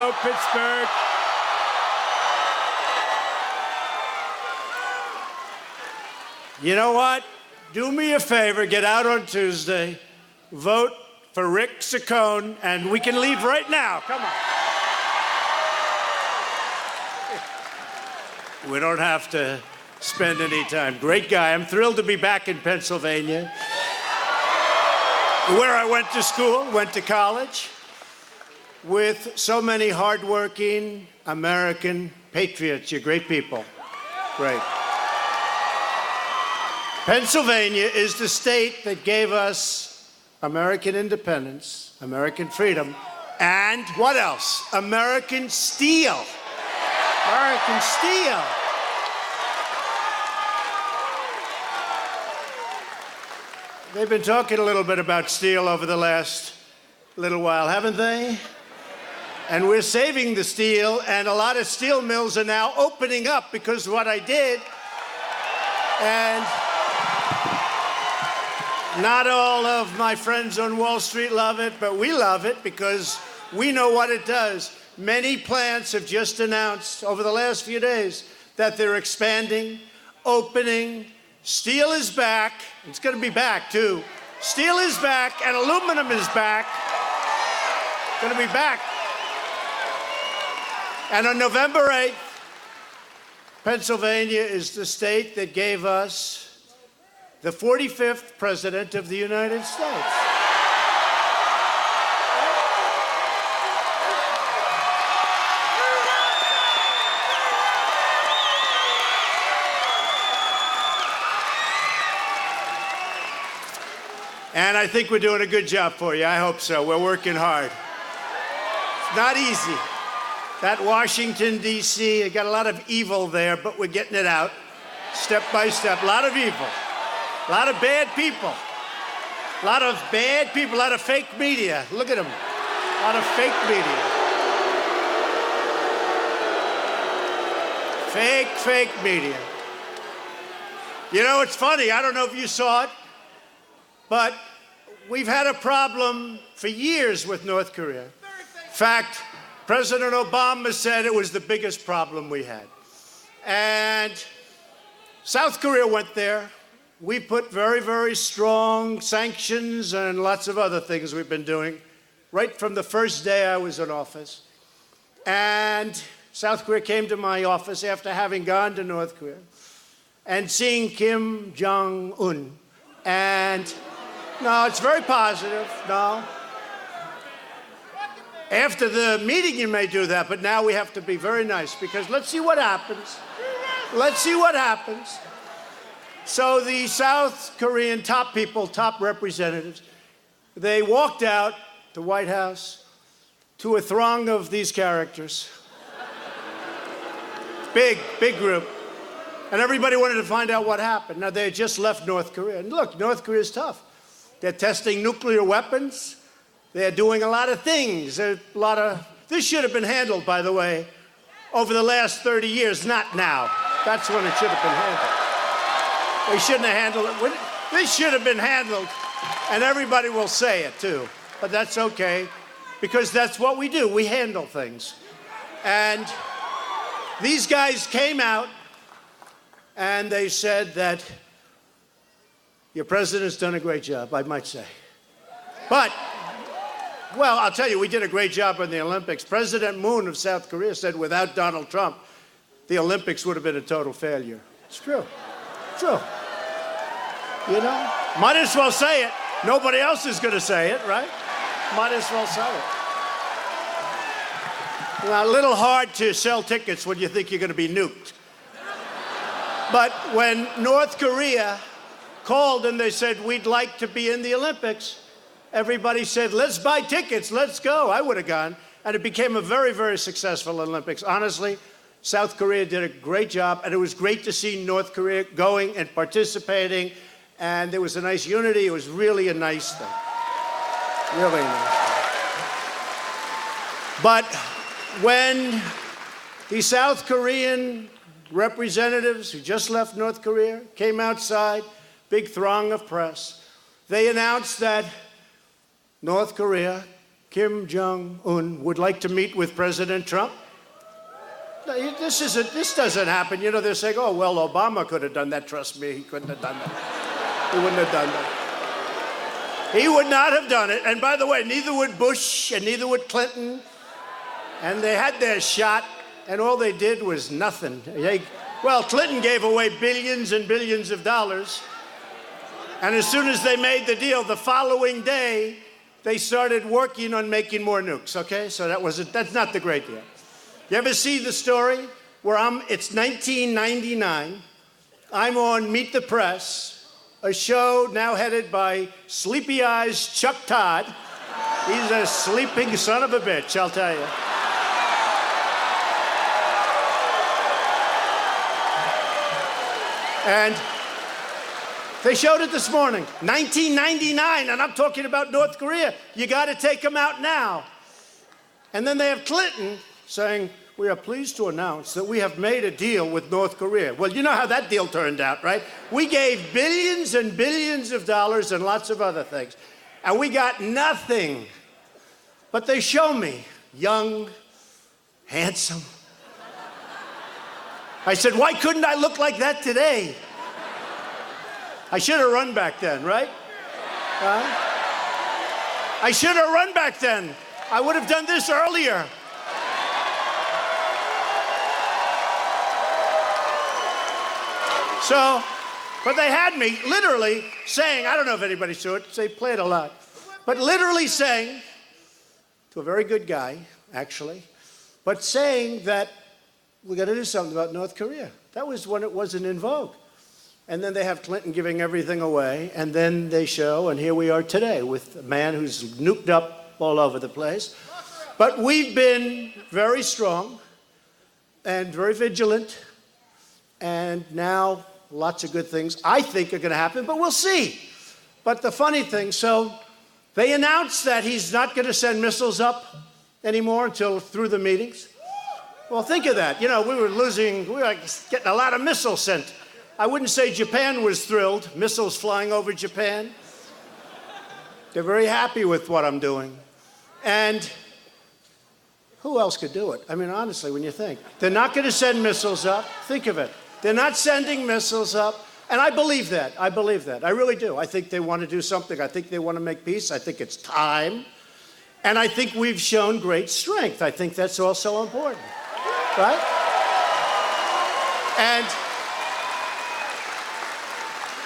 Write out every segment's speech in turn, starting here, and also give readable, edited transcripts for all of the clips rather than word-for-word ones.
go, Pittsburgh. You know what? Do me a favor, get out on Tuesday, vote for Rick Saccone, and we can leave right now. Come on. We don't have to spend any time. Great guy. I'm thrilled to be back in Pennsylvania, where I went to school, went to college, with so many hardworking American patriots. You're great people. Great. Pennsylvania is the state that gave us American independence, American freedom, and what else? American steel. American steel. They've been talking a little bit about steel over the last little while, haven't they? And we're saving the steel, and a lot of steel mills are now opening up because of what I did. And not all of my friends on Wall Street love it, but we love it because we know what it does. Many plants have just announced over the last few days that they're expanding, opening. Steel is back. It's going to be back, too. Steel is back, and aluminum is back. Going to be back. And on November 8th, Pennsylvania is the state that gave us the 45th President of the United States. And I think we're doing a good job for you. I hope so. We're working hard. It's not easy. That Washington, D.C., you got a lot of evil there, but we're getting it out step by step. A lot of evil. A lot of bad people. A lot of bad people. A lot of fake media. Look at them. A lot of fake media. Fake media. You know, it's funny. I don't know if you saw it, but we've had a problem for years with North Korea. In fact, President Obama said it was the biggest problem we had. And South Korea went there. We put very, very strong sanctions and lots of other things we've been doing right from the first day I was in office. And South Korea came to my office after having gone to North Korea and seeing Kim Jong-un. And no, it's very positive. No. After the meeting, you may do that, but now we have to be very nice because let's see what happens. Let's see what happens. So the South Korean top people, top representatives, they walked out the White House to a throng of these characters. Big group. And everybody wanted to find out what happened. Now, they had just left North Korea. And look, North Korea is tough. They're testing nuclear weapons. They're doing a lot of things. This should have been handled, by the way, over the last 30 years, not now. That's when it should have been handled. They shouldn't have handled it. This should have been handled, and everybody will say it, too. But that's okay, because that's what we do. We handle things. And these guys came out, and they said that your president's done a great job, I might say. But, well, I'll tell you, we did a great job in the Olympics. President Moon of South Korea said without Donald Trump, the Olympics would have been a total failure. It's true. True. You know? Might as well say it. Nobody else is going to say it, right? Might as well say it. Well, a little hard to sell tickets when you think you're going to be nuked. But when North Korea called and they said, we'd like to be in the Olympics, everybody said, let's buy tickets, let's go. I would have gone. And it became a very, very successful Olympics. Honestly, South Korea did a great job, and it was great to see North Korea going and participating, and there was a nice unity. It was really a nice thing. Really nice thing. But when the South Korean representatives who just left North Korea came outside, big throng of press, they announced that North Korea Kim Jong-un would like to meet with President Trump? No, this doesn't happen. You know, they're saying, oh, well, Obama could have done that. Trust me, he couldn't have done that. He wouldn't have done that. He would not have done it. And by the way, neither would Bush and neither would Clinton. And they had their shot, and all they did was nothing. Well, Clinton gave away billions and billions of dollars. And as soon as they made the deal, the following day, they started working on making more nukes, okay? So that's not the great deal. You ever see the story where it's 1999, I'm on Meet the Press, a show now headed by Sleepy Eyes Chuck Todd. He's a sleeping son of a bitch, I'll tell you. And they showed it this morning, 1999, and I'm talking about North Korea. You got to take them out now. And then they have Clinton saying, we are pleased to announce that we have made a deal with North Korea. Well, you know how that deal turned out, right? We gave billions and billions of dollars and lots of other things, and we got nothing. But they show me young, handsome. I said, why couldn't I look like that today? I should have run back then, right? I should have run back then. I would have done this earlier. So, but they had me literally saying, I don't know if anybody saw it, they play it a lot, but literally saying, to a very good guy, actually, but saying that we got to do something about North Korea. That was when it wasn't in vogue. And then they have Clinton giving everything away, and then they show, and here we are today with a man who's nuked up all over the place. But we've been very strong and very vigilant, and now lots of good things I think are going to happen, but we'll see. But the funny thing, so they announced that he's not going to send missiles up anymore until through the meetings. Well, think of that. You know, we were getting a lot of missiles sent. I wouldn't say Japan was thrilled, missiles flying over Japan. They're very happy with what I'm doing. And who else could do it? I mean, honestly, when you think. They're not going to send missiles up. Think of it. They're not sending missiles up. And I believe that. I believe that. I really do. I think they want to do something. I think they want to make peace. I think it's time. And I think we've shown great strength. I think that's also important. Right?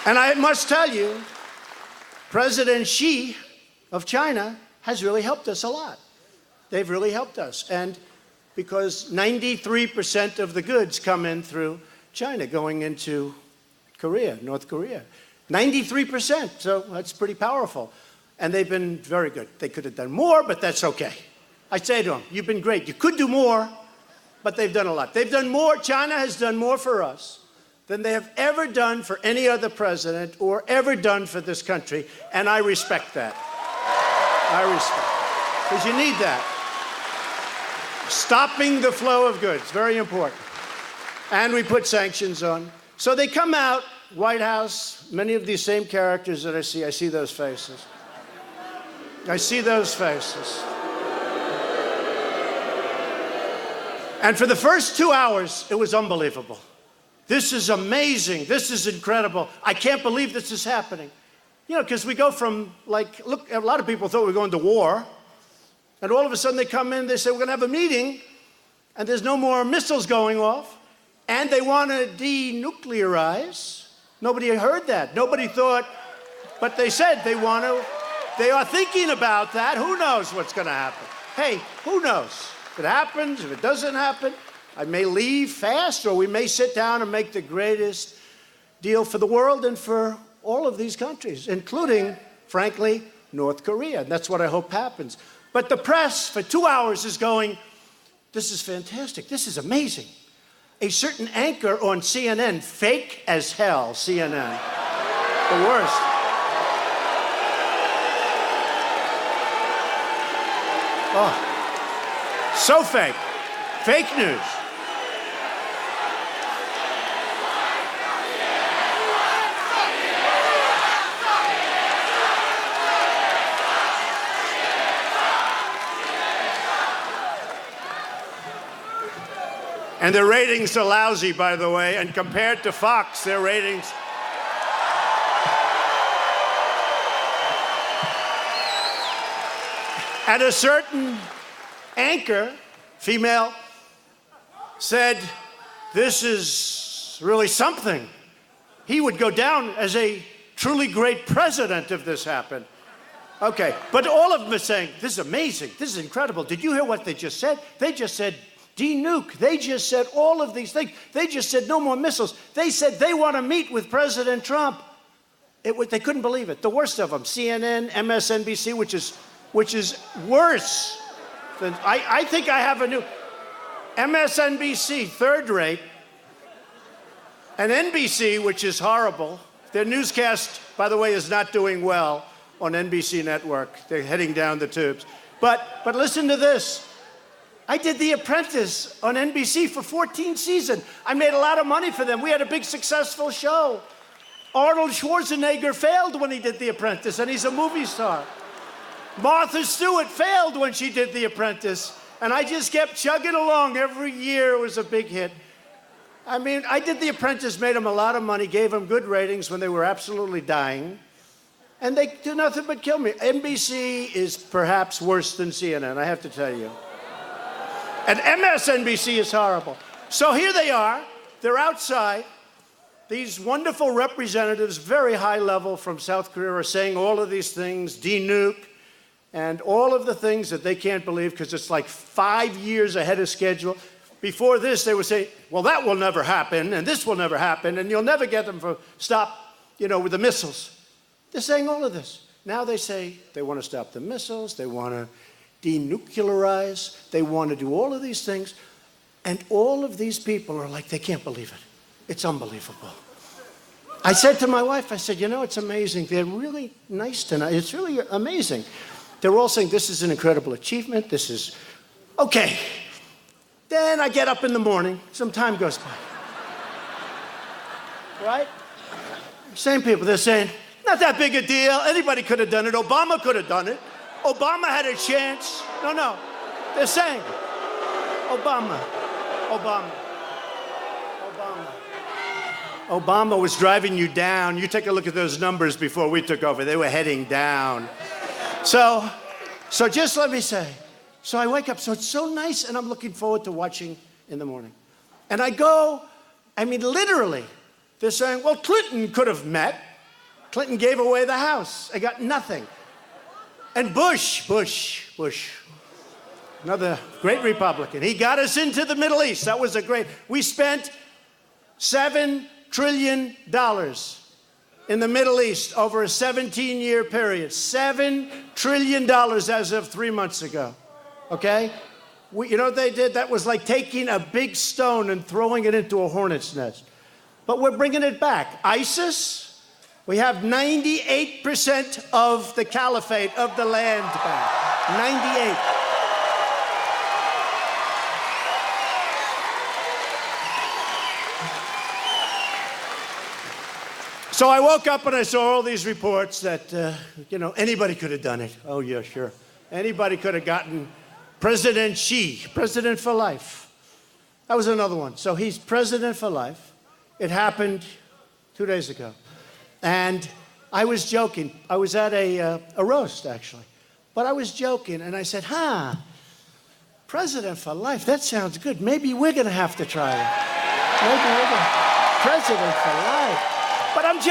And I must tell you, President Xi of China has really helped us a lot. They've really helped us. And because 93% of the goods come in through China going into Korea, North Korea. 93%, so that's pretty powerful. And they've been very good. They could have done more, but that's okay. I say to them, you've been great. You could do more, but they've done a lot. They've done more. China has done more for us than they have ever done for any other president or ever done for this country, and I respect that. I respect that, because you need that. Stopping the flow of goods, very important. And we put sanctions on. So they come out, White House, many of these same characters that I see those faces. I see those faces. And for the first 2 hours, it was unbelievable. This is amazing. This is incredible. I can't believe this is happening. You know, because we go from, like, look, a lot of people thought we were going to war. And all of a sudden they come in, they say, we're going to have a meeting, and there's no more missiles going off, and they want to denuclearize. Nobody heard that. Nobody thought, but they said they want to. They are thinking about that. Who knows what's going to happen? Hey, who knows? If it happens, if it doesn't happen, I may leave fast, or we may sit down and make the greatest deal for the world and for all of these countries, including, frankly, North Korea. And that's what I hope happens. But the press for 2 hours is going, this is fantastic. This is amazing. A certain anchor on CNN, fake as hell, CNN. The worst. Oh, so fake. Fake news. And their ratings are lousy, by the way, and compared to Fox, their ratings... And a certain anchor, female, said, this is really something. He would go down as a truly great president if this happened. Okay, but all of them are saying, this is amazing, this is incredible. Did you hear what they just said? They just said, de-nuke. They just said all of these things. They just said no more missiles. They said they want to meet with President Trump. They couldn't believe it. The worst of them, CNN, MSNBC, which is worse than, I think I have a new, MSNBC, third rate, and NBC, which is horrible. Their newscast, by the way, is not doing well on NBC network. They're heading down the tubes. But listen to this. I did The Apprentice on NBC for 14 seasons. I made a lot of money for them. We had a big successful show. Arnold Schwarzenegger failed when he did The Apprentice, and he's a movie star. Martha Stewart failed when she did The Apprentice, and I just kept chugging along. Every year it was a big hit. I mean, I did The Apprentice, made them a lot of money, gave them good ratings when they were absolutely dying, and they do nothing but kill me. NBC is perhaps worse than CNN, I have to tell you. And MSNBC is horrible. So here they are. They're outside. These wonderful representatives, very high level from South Korea, are saying all of these things, de-nuke, and all of the things that they can't believe because it's like 5 years ahead of schedule. Before this, they would say, well, that will never happen, and this will never happen, and you'll never get them to stop, with the missiles. They're saying all of this. Now they say they want to stop the missiles, they want to denuclearize, they want to do all of these things, and all of these people are like, they can't believe it. It's unbelievable. I said to my wife, I said, it's amazing. They're really nice tonight. It's really amazing. They're all saying this is an incredible achievement. This is, okay. Then I get up in the morning. Some time goes by. Right? Same people. They're saying, not that big a deal. Anybody could have done it. Obama could have done it. Obama had a chance. No. They're saying, Obama. Obama was driving you down. You take a look at those numbers before we took over. They were heading down. So just let me say, so I wake up, so it's so nice, and I'm looking forward to watching in the morning. And I go, literally, they're saying, well, Clinton could have met. Clinton gave away the House. I got nothing. And Bush, another great Republican, he got us into the Middle East. That was we spent $7 trillion in the Middle East over a 17-year period. $7 trillion as of 3 months ago, okay? You know what they did? That was like taking a big stone and throwing it into a hornet's nest. But we're bringing it back. ISIS, we have 98% of the caliphate of the land back. 98. So I woke up and I saw all these reports that, anybody could have done it. Oh, yeah, sure. Anybody could have gotten President Xi, president for life. That was another one. So he's president for life. It happened 2 days ago. And I was joking. I was at a roast, actually. But I was joking, and I said, president for life, that sounds good. Maybe we're going to have to try it. President for life. But I'm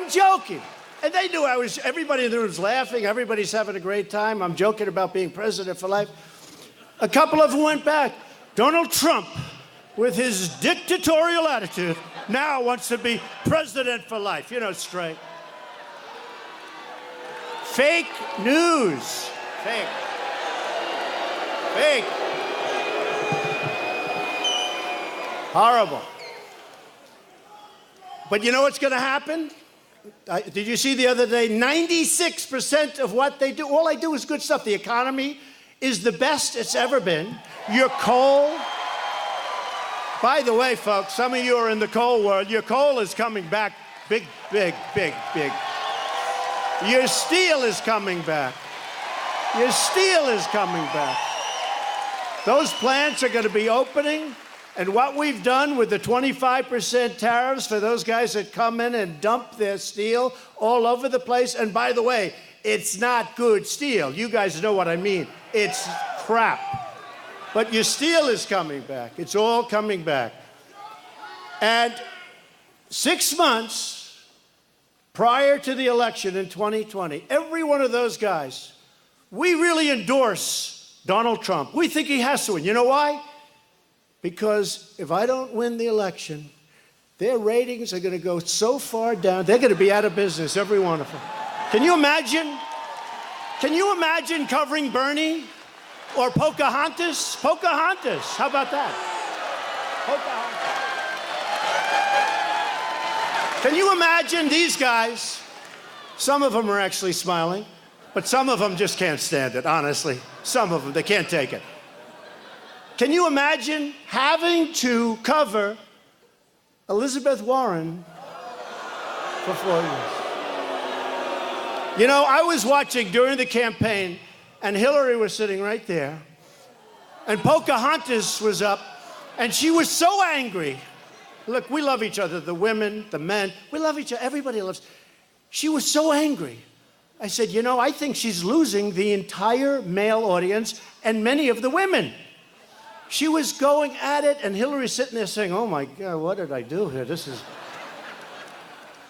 joking. And they knew everybody in the room was laughing. Everybody's having a great time. I'm joking about being president for life. A couple of them went back. Donald Trump, with his dictatorial attitude, now wants to be president for life. Straight. Fake news. Fake. Horrible. But you know what's going to happen? Did you see the other day? 96% of what they do, all I do is good stuff. The economy is the best it's ever been. Your coal, by the way, folks, some of you are in the coal world. Your coal is coming back big. Your steel is coming back. Those plants are going to be opening. And what we've done with the 25% tariffs for those guys that come in and dump their steel all over the place. And by the way, it's not good steel. You guys know what I mean. It's crap. But your steel is coming back. It's all coming back. And 6 months prior to the election in 2020, every one of those guys, we really endorse Donald Trump. We think he has to win. You know why? Because if I don't win the election, their ratings are going to go so far down, they're going to be out of business, every one of them. Can you imagine? Can you imagine covering Bernie or Pocahontas? Pocahontas, how about that? Pocahontas. Can you imagine these guys? Some of them are actually smiling, but some of them just can't stand it, honestly. Some of them, they can't take it. Can you imagine having to cover Elizabeth Warren for 4 years? You know, I was watching during the campaign, and Hillary was sitting right there, and Pocahontas was up, and she was so angry. Look, we love each other, the women, the men, we love each other, everybody loves. She was so angry. I said, you know, I think she's losing the entire male audience and many of the women. She was going at it, and Hillary's sitting there saying, oh my God, what did I do here? This is...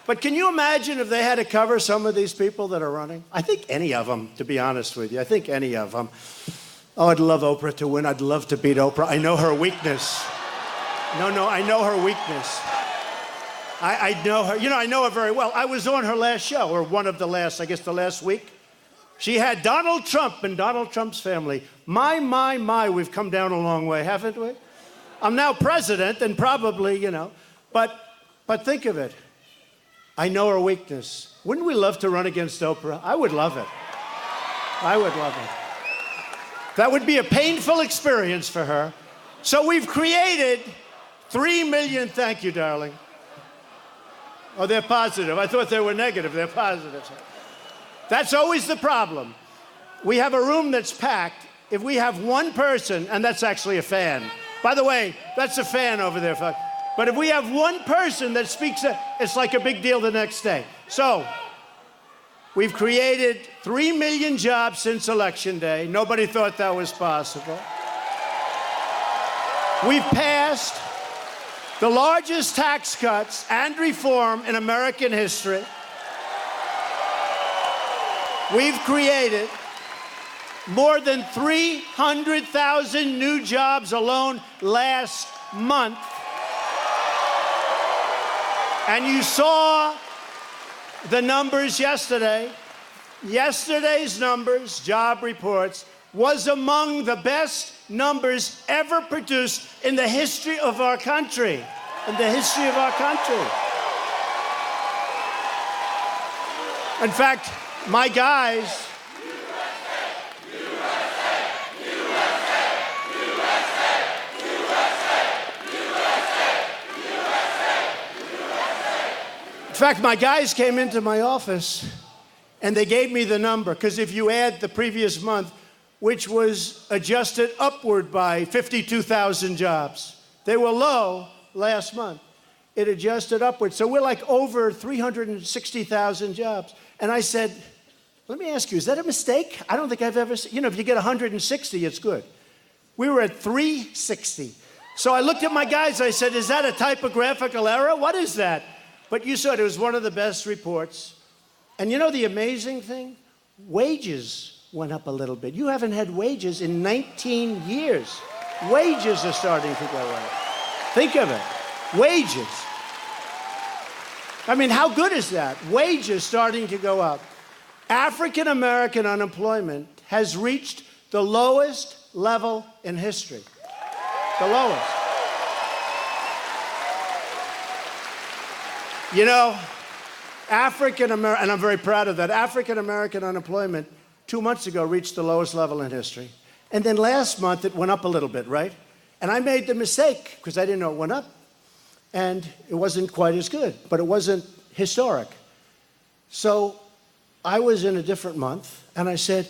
But can you imagine if they had to cover some of these people that are running? I think any of them, to be honest with you. I think any of them. Oh, I'd love Oprah to win. I'd love to beat Oprah. I know her weakness. No, I know her weakness. I know her. You know, I know her very well. I was on her last show, or one of the last, I guess the last week. She had Donald Trump and Donald Trump's family. My, we've come down a long way, haven't we? I'm now president, and probably, you know, but think of it. I know her weakness. Wouldn't we love to run against Oprah? I would love it. I would love it. That would be a painful experience for her. So we've created 3 million, thank you, darling. Oh, they're positive. I thought they were negative. They're positive. That's always the problem. We have a room that's packed. If we have one person, and that's actually a fan. By the way, that's a fan over there. But if we have one person that speaks, it's like a big deal the next day. So we've created 3 million jobs since Election Day. Nobody thought that was possible. We've passed the largest tax cuts and reform in American history. We've created more than 300,000 new jobs alone last month. And you saw the numbers yesterday. Yesterday's numbers, job reports, was among the best numbers ever produced in the history of our country. In the history of our country. In fact, my guys, came into my office and they gave me the number, because if you add the previous month, which was adjusted upward by 52,000 jobs, they were low last month. It adjusted upward. So we're like over 360,000 jobs. And I said, let me ask you, is that a mistake? I don't think I've ever seen, you know, if you get 160, it's good. We were at 360. So I looked at my guys, I said, is that a typographical error? What is that? But you saw it was one of the best reports. And you know the amazing thing? Wages went up a little bit. You haven't had wages in 19 years. Wages are starting to go up. Think of it. Wages. I mean, how good is that? Wages starting to go up. African American unemployment has reached the lowest level in history. The lowest. You know, African American, and I'm very proud of that, African American unemployment 2 months ago reached the lowest level in history. And then last month it went up a little bit, right? And I made the mistake, because I didn't know it went up. And it wasn't quite as good, but it wasn't historic. So I was in a different month, and I said,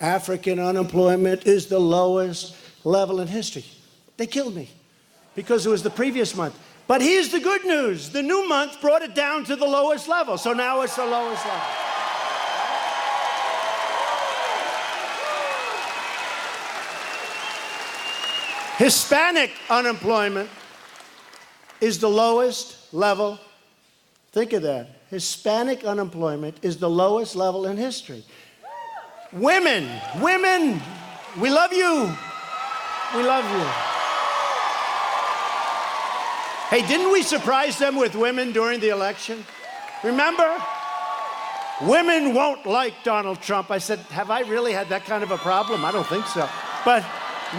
African unemployment is the lowest level in history. They killed me because it was the previous month. But here's the good news. The new month brought it down to the lowest level. So now it's the lowest level. Hispanic unemployment is the lowest level. Think of that. Hispanic unemployment is the lowest level in history. Women, we love you. We love you. Hey, didn't we surprise them with women during the election? Remember? Women won't like Donald Trump. I said, have I really had that kind of a problem? I don't think so. But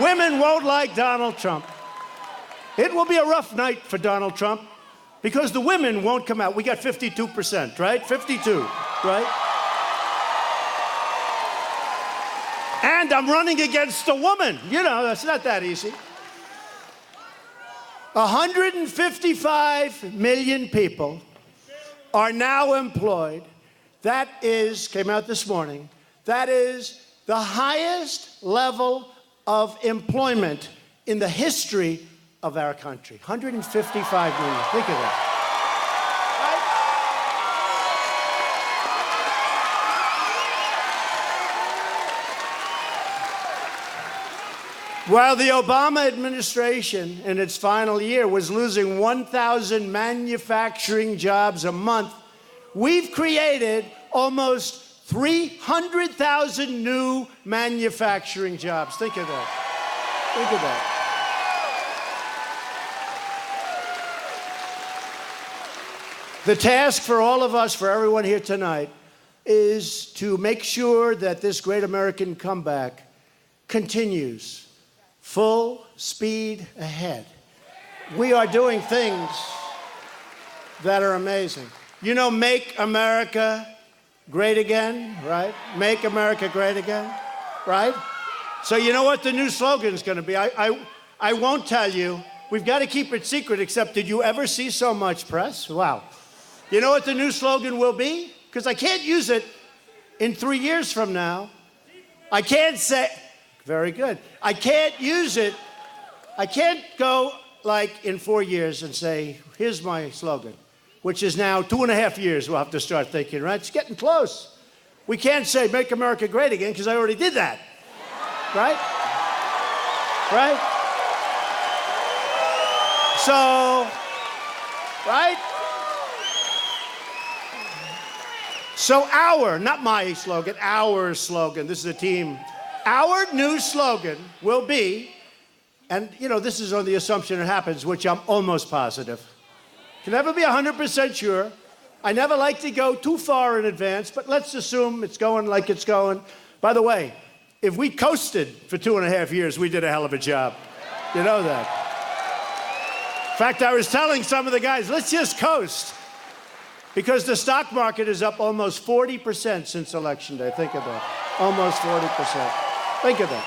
women won't like Donald Trump. It will be a rough night for Donald Trump because the women won't come out. We got 52%, right? 52, right? And I'm running against a woman. You know, that's not that easy. 155 million people are now employed. That is, came out this morning, that is the highest level of employment in the history of our country. 155 million. Think of that. While the Obama administration in its final year was losing 1,000 manufacturing jobs a month, we've created almost 300,000 new manufacturing jobs. Think of that. Think of that. The task for all of us, for everyone here tonight, is to make sure that this great American comeback continues. Full speed ahead. We are doing things that are amazing. You know, make America great again, right? Make America great again, right? So you know what the new slogan is going to be? I won't tell you. We've got to keep it secret, except did you ever see so much press? Wow. You know what the new slogan will be? Because I can't use it in 3 years from now. I can't say... Very good. I can't use it. I can't go like in 4 years and say, here's my slogan, which is now 2.5 years we'll have to start thinking, right? It's getting close. We can't say, make America great again, because I already did that. Right? Right? So, right? So our, not my slogan, our slogan, this is a team. Our new slogan will be, and you know, this is on the assumption it happens, which I'm almost positive. Can never be 100% sure. I never like to go too far in advance, but let's assume it's going like it's going. By the way, if we coasted for 2.5 years, we did a hell of a job. You know that. In fact, I was telling some of the guys, let's just coast. Because the stock market is up almost 40% since Election Day. Think of that. Almost 40%. Think of that.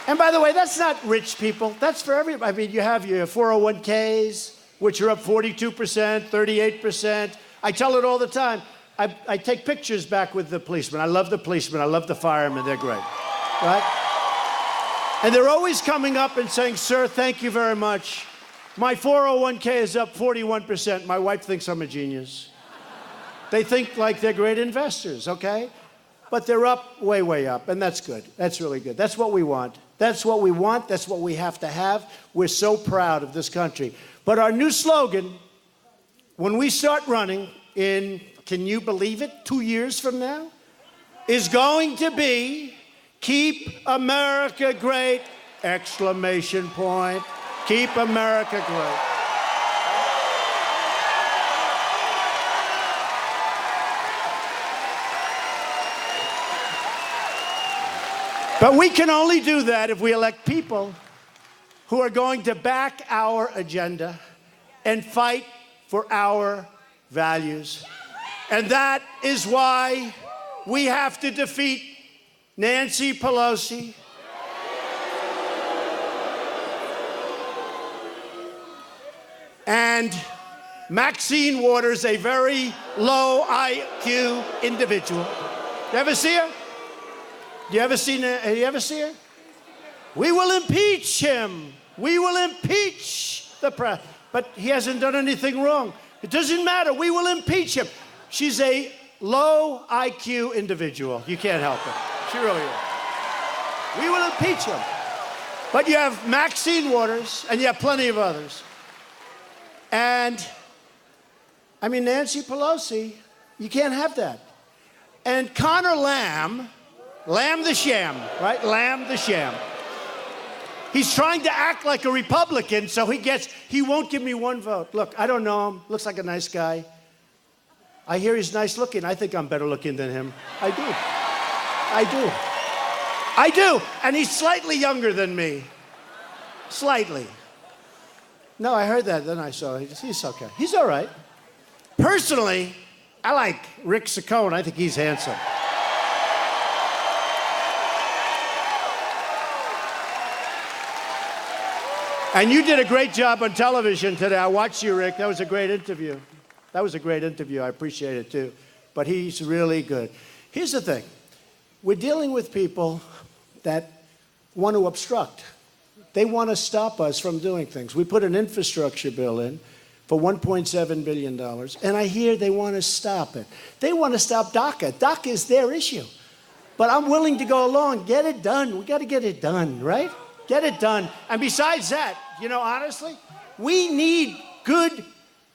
And by the way, that's not rich people. That's for everybody. I mean, you have your 401ks, which are up 42%, 38%. I tell it all the time. I take pictures back with the policemen. I love the policemen. I love the firemen. They're great. Right? And they're always coming up and saying, sir, thank you very much. My 401k is up 41%. My wife thinks I'm a genius. They think like they're great investors, okay? But they're up, way, way up, and that's good. That's really good. That's what we want. That's what we want. That's what we have to have. We're so proud of this country. But our new slogan, when we start running in, can you believe it, 2 years from now, is going to be, keep America great, exclamation point. Keep America great. But we can only do that if we elect people who are going to back our agenda and fight for our values. And that is why we have to defeat Nancy Pelosi, and Maxine Waters, a very low IQ individual. You ever see her? You ever see her? We will impeach him. We will impeach the president. But he hasn't done anything wrong. It doesn't matter. We will impeach him. She's a low IQ individual. You can't help it. She really is. We will impeach him. But you have Maxine Waters, and you have plenty of others. And, I mean, Nancy Pelosi, you can't have that. And Connor Lamb the sham, right? Lamb the sham. He's trying to act like a Republican, so he won't give me one vote. Look, I don't know him. Looks like a nice guy. I hear he's nice looking. I think I'm better looking than him. I do. And he's slightly younger than me. Slightly. No, I heard that, then I saw it. He's okay. He's all right. Personally, I like Rick Saccone. I think he's handsome. And you did a great job on television today. I watched you, Rick. That was a great interview. I appreciate it, too. But he's really good. Here's the thing. We're dealing with people that want to obstruct. They want to stop us from doing things. We put an infrastructure bill in for $1.7 billion, and I hear they want to stop it. They want to stop DACA. DACA is their issue. But I'm willing to go along. Get it done. We got to get it done, right? Get it done. And besides that, honestly, we need good,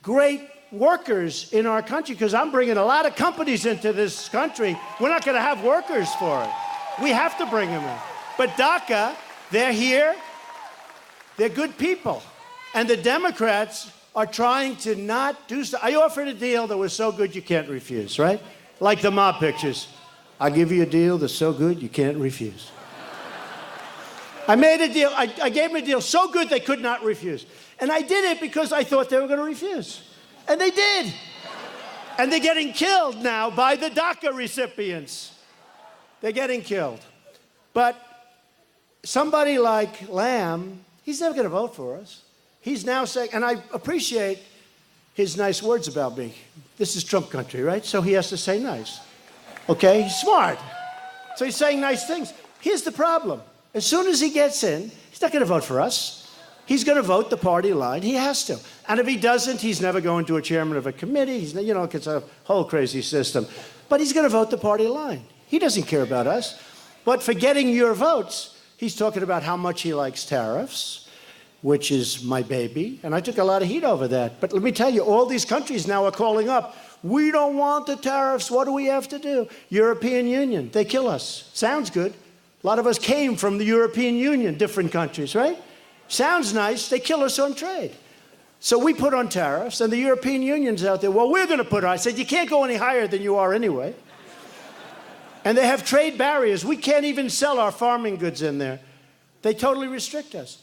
great workers in our country because I'm bringing a lot of companies into this country. We're not going to have workers for it. We have to bring them in. But DACA, they're here. They're good people. And the Democrats are trying to not do so. I offered a deal that was so good you can't refuse, right? Like the mob pictures. I'll give you a deal that's so good you can't refuse. I made a deal. I gave them a deal so good they could not refuse. And I did it because I thought they were going to refuse. And they did. And they're getting killed now by the DACA recipients. They're getting killed. But somebody like Lamb, he's never going to vote for us. He's now saying, and I appreciate his nice words about me. This is Trump country, right? So he has to say nice. Okay? He's smart. So he's saying nice things. Here's the problem. As soon as he gets in, he's not going to vote for us. He's going to vote the party line. He has to. And if he doesn't, he's never going to a chairman of a committee. It's a whole crazy system. But he's going to vote the party line. He doesn't care about us. But for getting your votes, he's talking about how much he likes tariffs, which is my baby. And I took a lot of heat over that. But let me tell you, all these countries now are calling up. We don't want the tariffs. What do we have to do? European Union, they kill us. Sounds good. A lot of us came from the European Union, different countries, right? Sounds nice. They kill us on trade. So we put on tariffs, and the European Union's out there. Well, we're going to put on. I said, you can't go any higher than you are anyway. And they have trade barriers. We can't even sell our farming goods in there. They totally restrict us.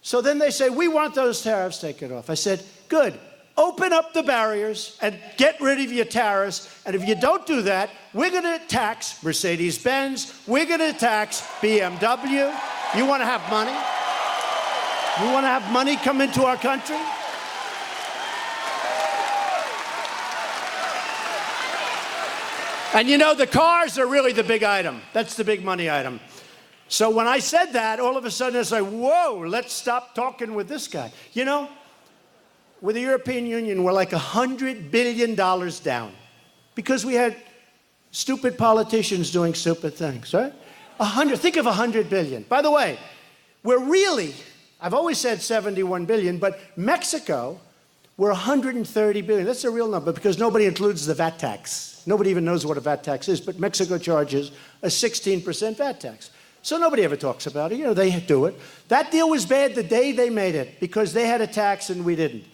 So then they say, we want those tariffs taken off. I said, good. Open up the barriers and get rid of your tariffs. And if you don't do that, we're going to tax Mercedes-Benz. We're going to tax BMW. You want to have money? You want to have money come into our country? And the cars are really the big item. That's the big money item. So when I said that, all of a sudden it's like, whoa, let's stop talking with this guy. With the European Union, we're like $100 billion down because we had stupid politicians doing stupid things, right? Think of $100 billion. By the way, I've always said 71 billion, but Mexico, we're 130 billion. That's a real number because nobody includes the VAT tax. Nobody even knows what a VAT tax is, but Mexico charges a 16% VAT tax. So nobody ever talks about it. They do it. That deal was bad the day they made it because they had a tax and we didn't.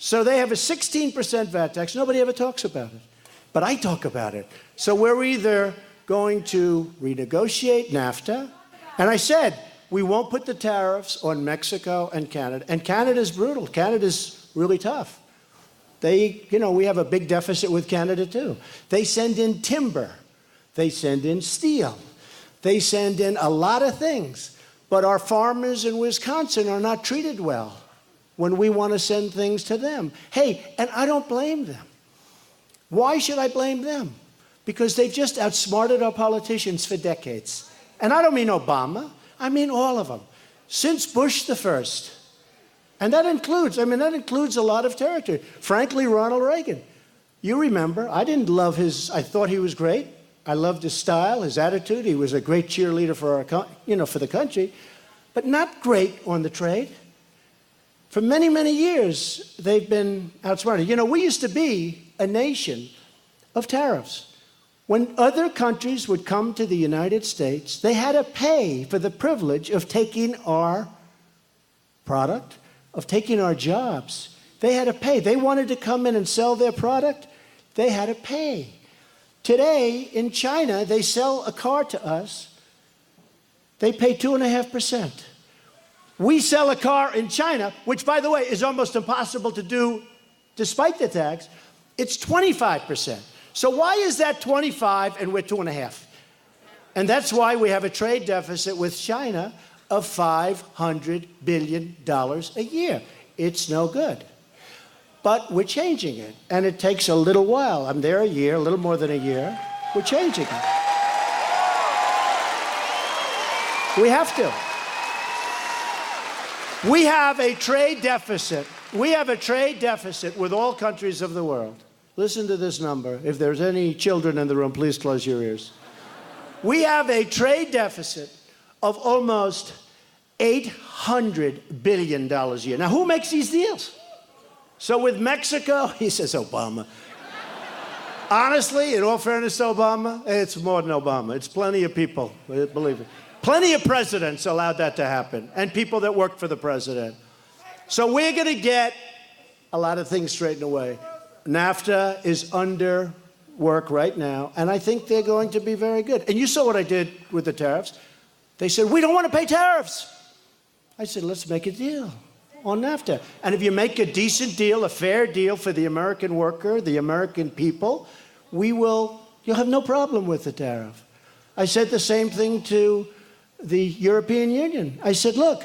So they have a 16% VAT tax. Nobody ever talks about it. But I talk about it. So we're either going to renegotiate NAFTA, and I said, we won't put the tariffs on Mexico and Canada. And Canada's brutal. Canada's really tough. We have a big deficit with Canada too. They send in timber. They send in steel. They send in a lot of things. But our farmers in Wisconsin are not treated well when we want to send things to them. Hey, and I don't blame them. Why should I blame them? Because they've just outsmarted our politicians for decades. And I don't mean Obama. I mean, all of them. Since Bush the first. And that includes a lot of territory. Frankly, Ronald Reagan. You remember, I didn't love I thought he was great. I loved his style, his attitude. He was a great cheerleader for for the country, but not great on the trade. For many, many years, they've been outsmarted. We used to be a nation of tariffs. When other countries would come to the United States, they had to pay for the privilege of taking our product, of taking our jobs. They had to pay. They wanted to come in and sell their product. They had to pay. Today, in China, they sell a car to us. They pay 2.5%. We sell a car in China, which, by the way, is almost impossible to do despite the tax. It's 25%. So why is that 25 and we're 2.5? And that's why we have a trade deficit with China of $500 billion a year. It's no good. But we're changing it, and it takes a little while. I'm there a year, a little more than a year. We're changing it. We have to. We have a trade deficit. We have a trade deficit with all countries of the world. Listen to this number. If there's any children in the room, please close your ears. We have a trade deficit of almost $800 billion a year. Now, who makes these deals? So with Mexico, he says Obama. Honestly, in all fairness to Obama, it's more than Obama. It's plenty of people, believe it. Plenty of presidents allowed that to happen, and people that work for the president. So we're going to get a lot of things straightened away. NAFTA is under work right now, and I think they're going to be very good. And you saw what I did with the tariffs. They said, we don't want to pay tariffs. I said, let's make a deal on NAFTA. And if you make a decent deal, a fair deal for the American worker, the American people, you'll have no problem with the tariff. I said the same thing to the European Union. I said, look,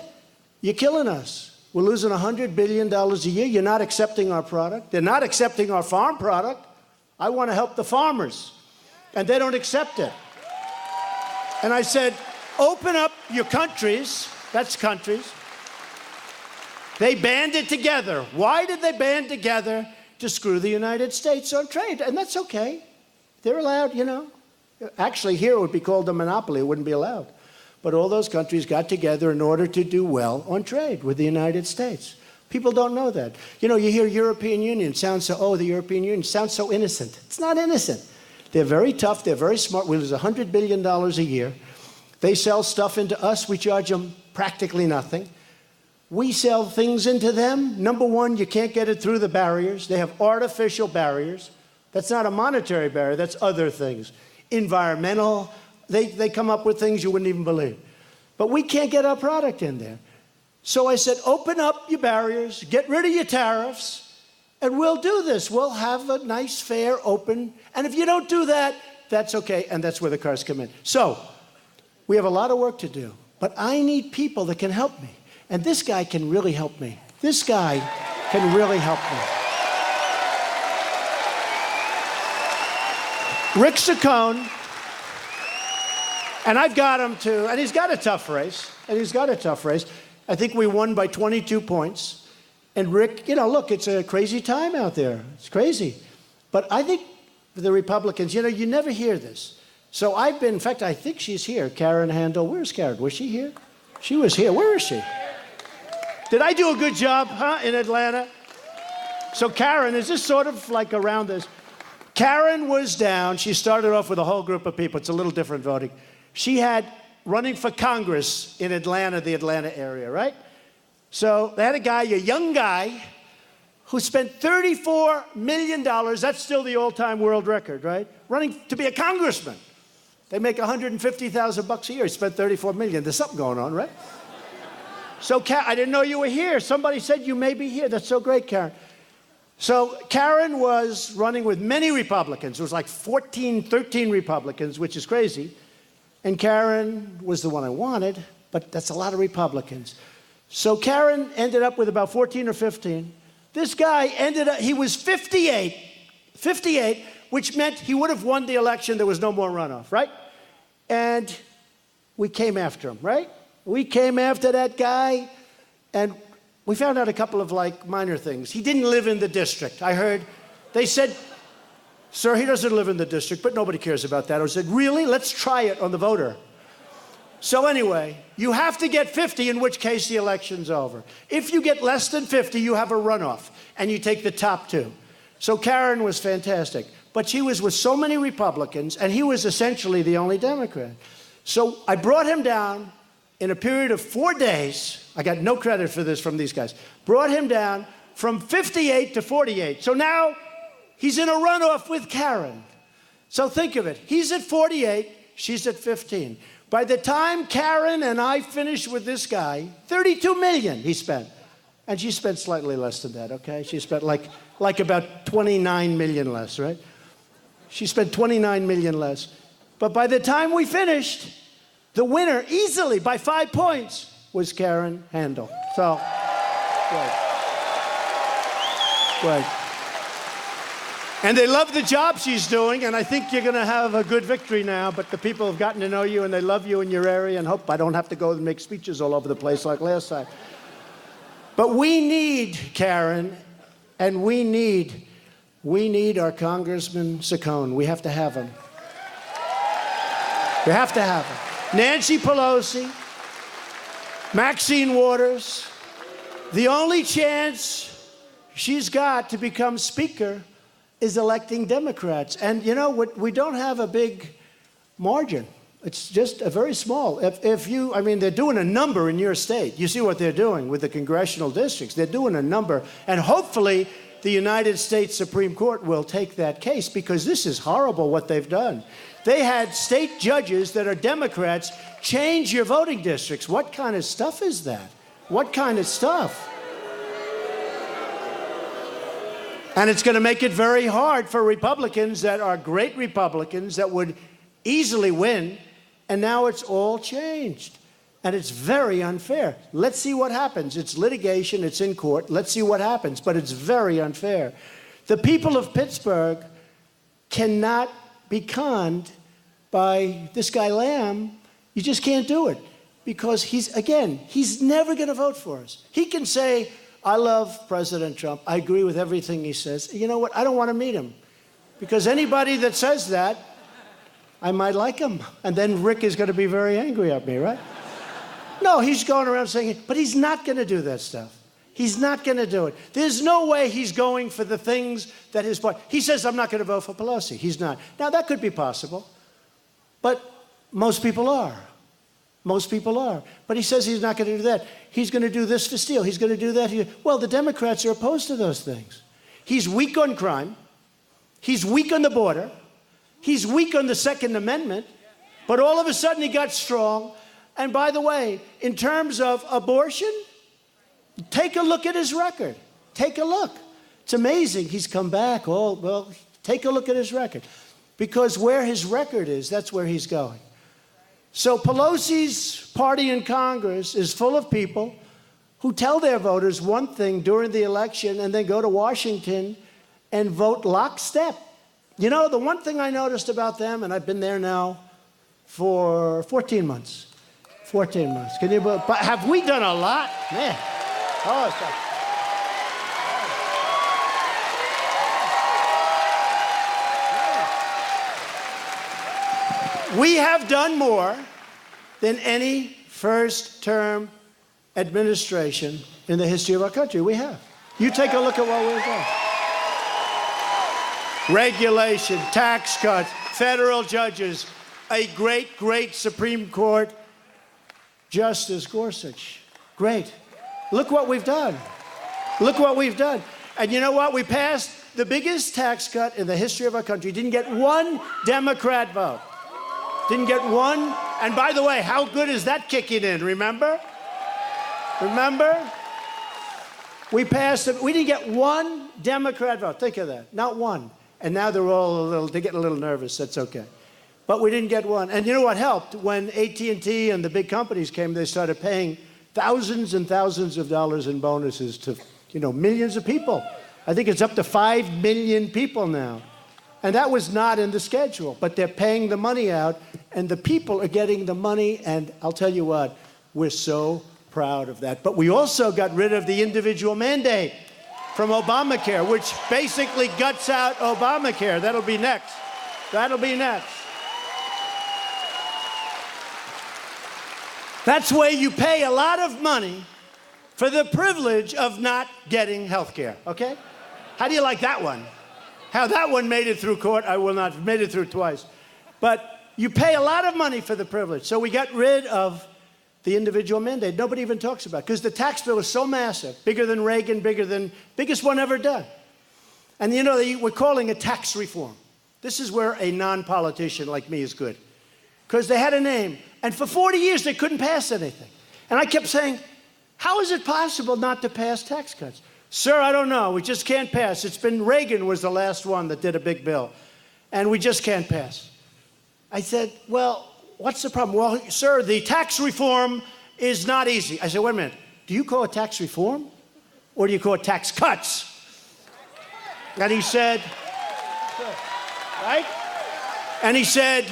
you're killing us. We're losing $100 billion a year. You're not accepting our product. They're not accepting our farm product. I want to help the farmers. And they don't accept it. And I said, open up your countries. That's countries. They banded together. Why did they band together? To screw the United States on trade. And that's okay. They're allowed, Actually, here it would be called a monopoly. It wouldn't be allowed. But all those countries got together in order to do well on trade with the United States. People don't know that. You hear European Union, the European Union sounds so innocent. It's not innocent. They're very tough. They're very smart. We lose $100 billion a year. They sell stuff into us. We charge them practically nothing. We sell things into them. Number one, you can't get it through the barriers. They have artificial barriers. That's not a monetary barrier. That's other things. Environmental. They come up with things you wouldn't even believe. But we can't get our product in there. So I said, open up your barriers, get rid of your tariffs, and we'll do this. We'll have a nice, fair, open. And if you don't do that, that's okay. And that's where the cars come in. So we have a lot of work to do. But I need people that can help me. And this guy can really help me. This guy can really help me. Rick Saccone. And I've got him to, and he's got a tough race. I think we won by 22 points. And Rick, look, it's a crazy time out there. It's crazy. But I think the Republicans, you never hear this. So in fact, I think she's here. Karen Handel. Where's Karen? Was she here? She was here. Where is she? Did I do a good job, in Atlanta? So Karen, is this sort of like around this? Karen was down. She started off with a whole group of people. It's a little different voting. She had running for Congress in Atlanta, the Atlanta area, right? So they had a young guy, who spent $34 million. That's still the all-time world record, right? Running to be a congressman. They make $150,000 a year. He spent $34 million. There's something going on, right? So I didn't know you were here. Somebody said you may be here. That's so great, Karen. So Karen was running with many Republicans. It was like 13 Republicans, which is crazy. And Karen was the one I wanted, but that's a lot of Republicans. So Karen ended up with about 14 or 15. This guy he was 58, which meant he would have won the election. There was no more runoff, right? And we came after him, right? We came after that guy, and we found out a couple of, like, minor things. He didn't live in the district. I heard, they said, sir, he doesn't live in the district, but nobody cares about that. I said, really? Let's try it on the voter. So anyway, you have to get 50, in which case the election's over. If you get less than 50, you have a runoff, and you take the top two. So Karen was fantastic. But she was with so many Republicans, and he was essentially the only Democrat. So I brought him down in a period of 4 days. I got no credit for this from these guys. Brought him down from 58 to 48. So now he's in a runoff with Karen. So think of it. He's at 48. She's at 15. By the time Karen and I finish with this guy, $32 million he spent. And she spent slightly less than that, okay? She spent like about 29 million less, right? She spent 29 million less. But by the time we finished, the winner, easily by 5 points, was Karen Handel. So, great. And they love the job she's doing, and I think you're going to have a good victory now, but the people have gotten to know you, and they love you in your area, and hope I don't have to go and make speeches all over the place like last time. But we need Karen, and we need our Congressman Saccone. We have to have him. We have to have him. Nancy Pelosi, Maxine Waters, the only chance she's got to become Speaker is electing Democrats. And you know, we don't have a big margin. It's just a very small. I mean, they're doing a number in your state. You see what they're doing with the congressional districts. They're doing a number. And hopefully, the United States Supreme Court will take that case, because this is horrible what they've done. They had state judges that are Democrats change your voting districts. What kind of stuff is that? What kind of stuff? And it's going to make it very hard for Republicans that are great Republicans that would easily win, and now it's all changed. And it's very unfair. Let's see what happens. It's litigation, it's in court. Let's see what happens, but it's very unfair. The people of Pittsburgh cannot be conned by this guy Lamb. You just can't do it, because he's never going to vote for us. He can say, I love President Trump. I agree with everything he says. You know what? I don't want to meet him, because anybody that says that, I might like him. And then Rick is going to be very angry at me, right? No, he's going around saying it, but he's not going to do that stuff. He's not going to do it. There's no way he's going for the things that his party. He says, I'm not going to vote for Pelosi. He's not. Now, that could be possible, but most people are. Most people are. But he says he's not going to do that. He's going to do this for Steele. He's going to do that. Well, the Democrats are opposed to those things. He's weak on crime. He's weak on the border. He's weak on the Second Amendment. But all of a sudden, he got strong. And by the way, in terms of abortion, take a look at his record. Take a look. It's amazing. He's come back. Oh, well, take a look at his record. Because where his record is, that's where he's going. So Pelosi's party in Congress is full of people who tell their voters one thing during the election and then go to Washington and vote lockstep. You know, the one thing I noticed about them, and I've been there now for 14 months. 14 months. Can you? But have we done a lot? Man. Oh, it's we have done more than any first-term administration in the history of our country. We have. You take a look at what we've done. Regulation, tax cuts, federal judges, a great, great Supreme Court Justice Gorsuch. Great. Look what we've done. Look what we've done. And you know what? We passed the biggest tax cut in the history of our country. Didn't get one Democrat vote. Didn't get one. And by the way, how good is that kicking in? Remember? Remember? We passed it. We didn't get one Democrat vote. Think of that. Not one. And now they're getting a little nervous. That's okay. But we didn't get one. And you know what helped? When AT&T and the big companies came, they started paying thousands and thousands of dollars in bonuses to, millions of people. I think it's up to 5 million people now. And that was not in the schedule, but they're paying the money out, and the people are getting the money. And I'll tell you what, We're so proud of that. But we also got rid of the individual mandate from Obamacare, which basically guts out Obamacare. That'll be next. That'll be next. That's where you pay a lot of money for the privilege of not getting health care, okay? How do you like that one? How that one made it through court, I will not have made it through twice. But you pay a lot of money for the privilege. So we got rid of the individual mandate. Nobody even talks about it because the tax bill is so massive, bigger than Reagan, biggest one ever done. And you know, we're calling it tax reform. This is where a non-politician like me is good. Because they had a name, and for 40 years they couldn't pass anything. And I kept saying, how is it possible not to pass tax cuts? Sir, I don't know. We just can't pass. It's been Reagan was the last one that did a big bill, and we just can't pass. I said, well, what's the problem? Well, sir, the tax reform is not easy. I said, wait a minute. Do you call it tax reform, or do you call it tax cuts? And he said, right? And he said,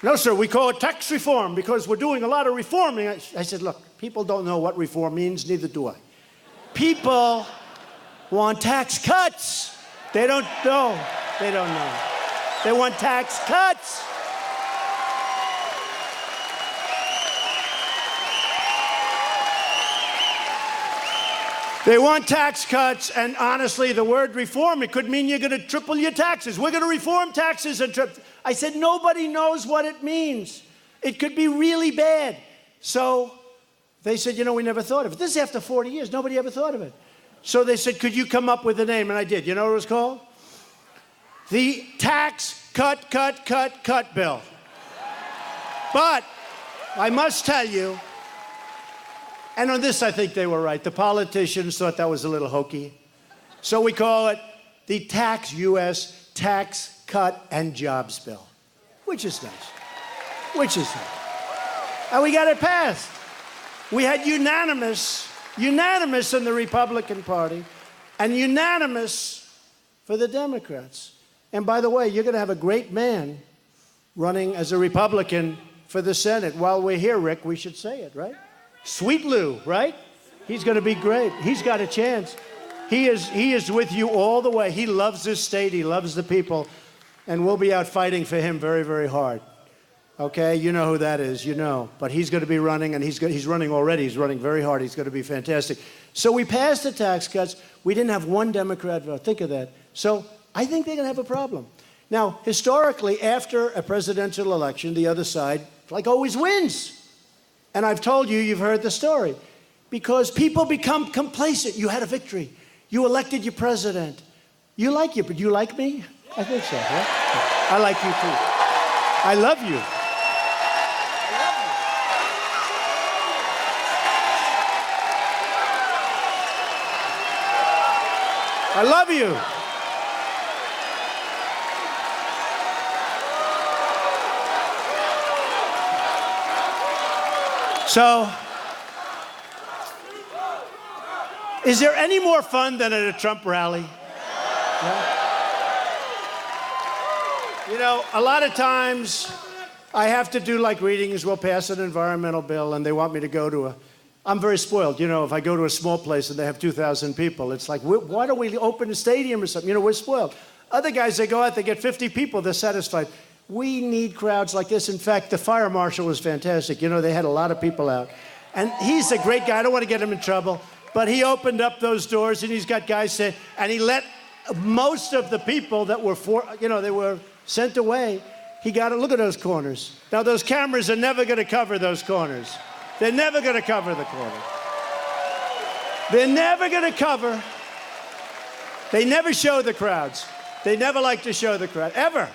no, sir, we call it tax reform because we're doing a lot of reforming. I said, look, people don't know what reform means, neither do I. People want tax cuts. They don't know. They don't know. They want tax cuts. They want tax cuts, and honestly, the word reform, it could mean you're going to triple your taxes. We're going to reform taxes and triple. I said, nobody knows what it means. It could be really bad. So they said, you know, we never thought of it. This is after 40 years. Nobody ever thought of it. So they said, could you come up with a name? And I did. You know what it was called? The Tax Cut Bill. But I must tell you, and on this I think they were right. The politicians thought that was a little hokey. So we call it the U.S. Tax Cut and Jobs Bill, which is nice. Which is nice. And we got it passed. We had unanimous in the Republican Party and unanimous for the Democrats. And by the way, you're going to have a great man running as a Republican for the Senate. While we're here, Rick, we should say it, right? Sweet Lou, right? He's going to be great. He's got a chance. He is with you all the way. He loves this state. He loves the people. And we'll be out fighting for him very, very hard. Okay, you know who that is, you know. But he's going to be running, and he's running already. He's running very hard. He's going to be fantastic. So we passed the tax cuts. We didn't have one Democrat vote. Think of that. So I think they're going to have a problem. Now, historically, after a presidential election, the other side, like, always wins. And I've told you, you've heard the story. Because people become complacent. You had a victory. You elected your president. You like you, but you like me? I think so, right? I like you, too. I love you. I love you. So, is there any more fun than at a Trump rally? Yeah. You know, a lot of times I have to do like readings. We'll pass an environmental bill, and they want me to go to I'm very spoiled. You know, if I go to a small place and they have 2,000 people, it's like, why don't we open a stadium or something? You know, we're spoiled. Other guys, they go out, they get 50 people, they're satisfied. We need crowds like this. In fact, the fire marshal was fantastic. You know, they had a lot of people out. And he's a great guy. I don't want to get him in trouble. But he opened up those doors, and he's got guys saying, and he let most of the people that were, they were sent away. He got to look at those corners. Now, those cameras are never going to cover those corners. They're never going to cover the corner. They're never going to cover. They never show the crowds. They never like to show the crowd, ever.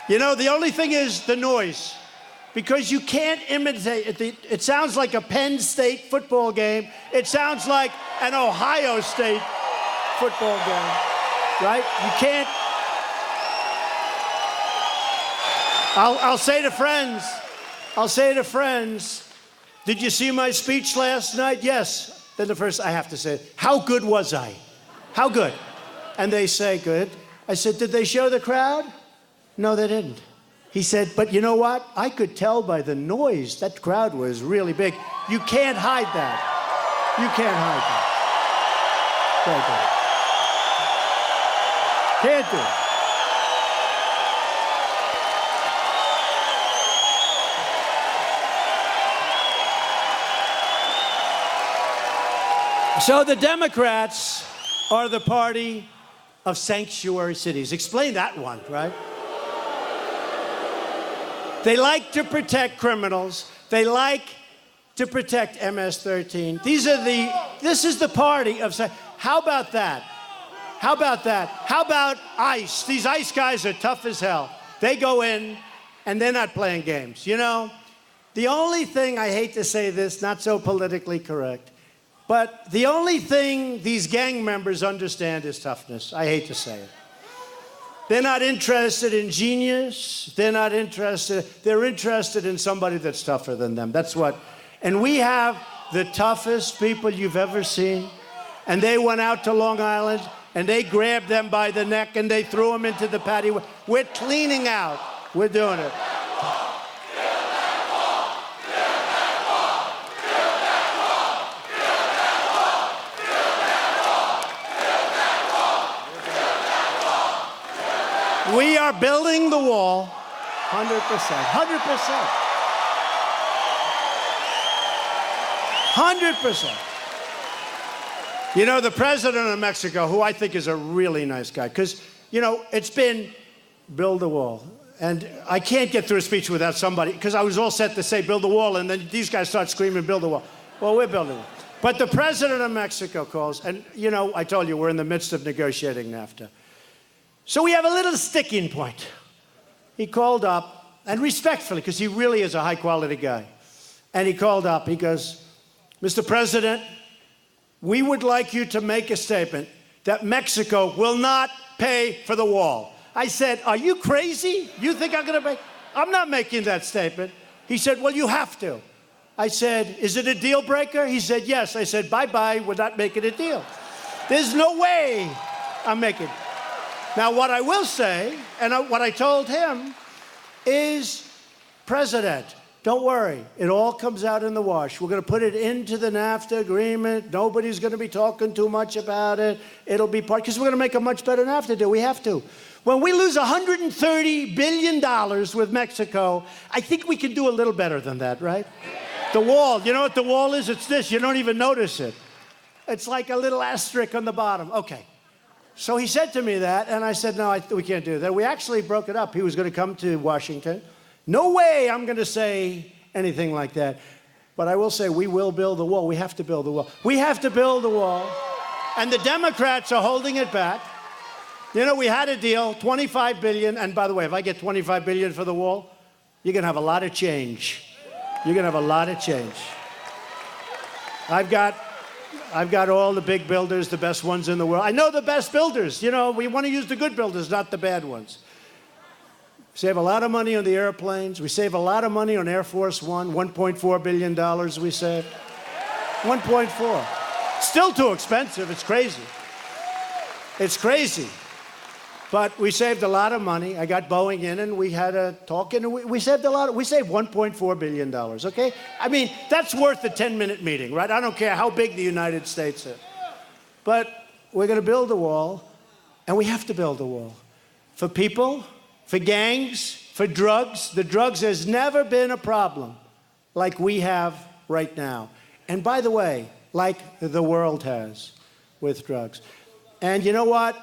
You know, the only thing is the noise. Because you can't imitate it. It sounds like a Penn State football game. It sounds like an Ohio State football game, right? You can't. I'll say to friends, did you see my speech last night? Yes. Then the first, I have to say, how good was I? How good? And they say, good. I said, did they show the crowd? No, they didn't. He said, but you know what? I could tell by the noise. That crowd was really big. You can't hide that. You can't hide that. Can't do it. Can't do it. So the Democrats are the party of sanctuary cities. Explain that one, right? They like to protect criminals. They like to protect MS-13. This is the party of, how about that? How about that? How about ICE? These ICE guys are tough as hell. They go in and they're not playing games. You know, the only thing, I hate to say this, not so politically correct, but the only thing these gang members understand is toughness. I hate to say it. They're not interested in genius. They're not interested. They're interested in somebody that's tougher than them. That's what. And we have the toughest people you've ever seen. And they went out to Long Island and they grabbed them by the neck and they threw them into the patio. We're cleaning out. We're doing it. We are building the wall, 100%, 100%. 100%. You know, the president of Mexico, who I think is a really nice guy, because, you know, it's been build the wall. And I can't get through a speech without somebody, because I was all set to say build the wall, and then these guys start screaming build the wall. Well, we're building it. But the president of Mexico calls, and, you know, I told you, we're in the midst of negotiating NAFTA. So we have a little sticking point. He called up, and respectfully, because he really is a high-quality guy, and he called up, he goes, Mr. President, we would like you to make a statement that Mexico will not pay for the wall. I said, are you crazy? You think I'm going to make? I'm not making that statement. He said, well, you have to. I said, is it a deal breaker? He said, yes. I said, bye-bye, we're not making a deal. There's no way I'm making it. Now, what I will say, and what I told him, is, President, don't worry. It all comes out in the wash. We're going to put it into the NAFTA agreement. Nobody's going to be talking too much about it. It'll be part, because we're going to make a much better NAFTA deal. We have to. When we lose $130 billion with Mexico, I think we can do a little better than that, right? The wall, you know what the wall is? It's this. You don't even notice it. It's like a little asterisk on the bottom. Okay. So he said to me that, and I said, no, we can't do that. We actually broke it up. He was going to come to Washington. No way I'm going to say anything like that. But I will say we will build the wall. We have to build the wall. We have to build the wall. And the Democrats are holding it back. You know, we had a deal, $25 billion. And by the way, if I get $25 billion for the wall, you're going to have a lot of change. You're going to have a lot of change. I've got all the big builders, the best ones in the world. I know the best builders. You know, we want to use the good builders, not the bad ones. Save a lot of money on the airplanes. We save a lot of money on Air Force One, $1.4 billion we saved. 1.4. Still too expensive. It's crazy. It's crazy. But we saved a lot of money. I got Boeing in, and we had a talk, and we saved a lot. We saved $1.4 billion, okay? I mean, that's worth a 10-minute meeting, right? I don't care how big the United States is. But we're going to build a wall, and we have to build a wall. For people, for gangs, for drugs. The drugs, there's never been a problem like we have right now. And by the way, like the world has with drugs. And you know what?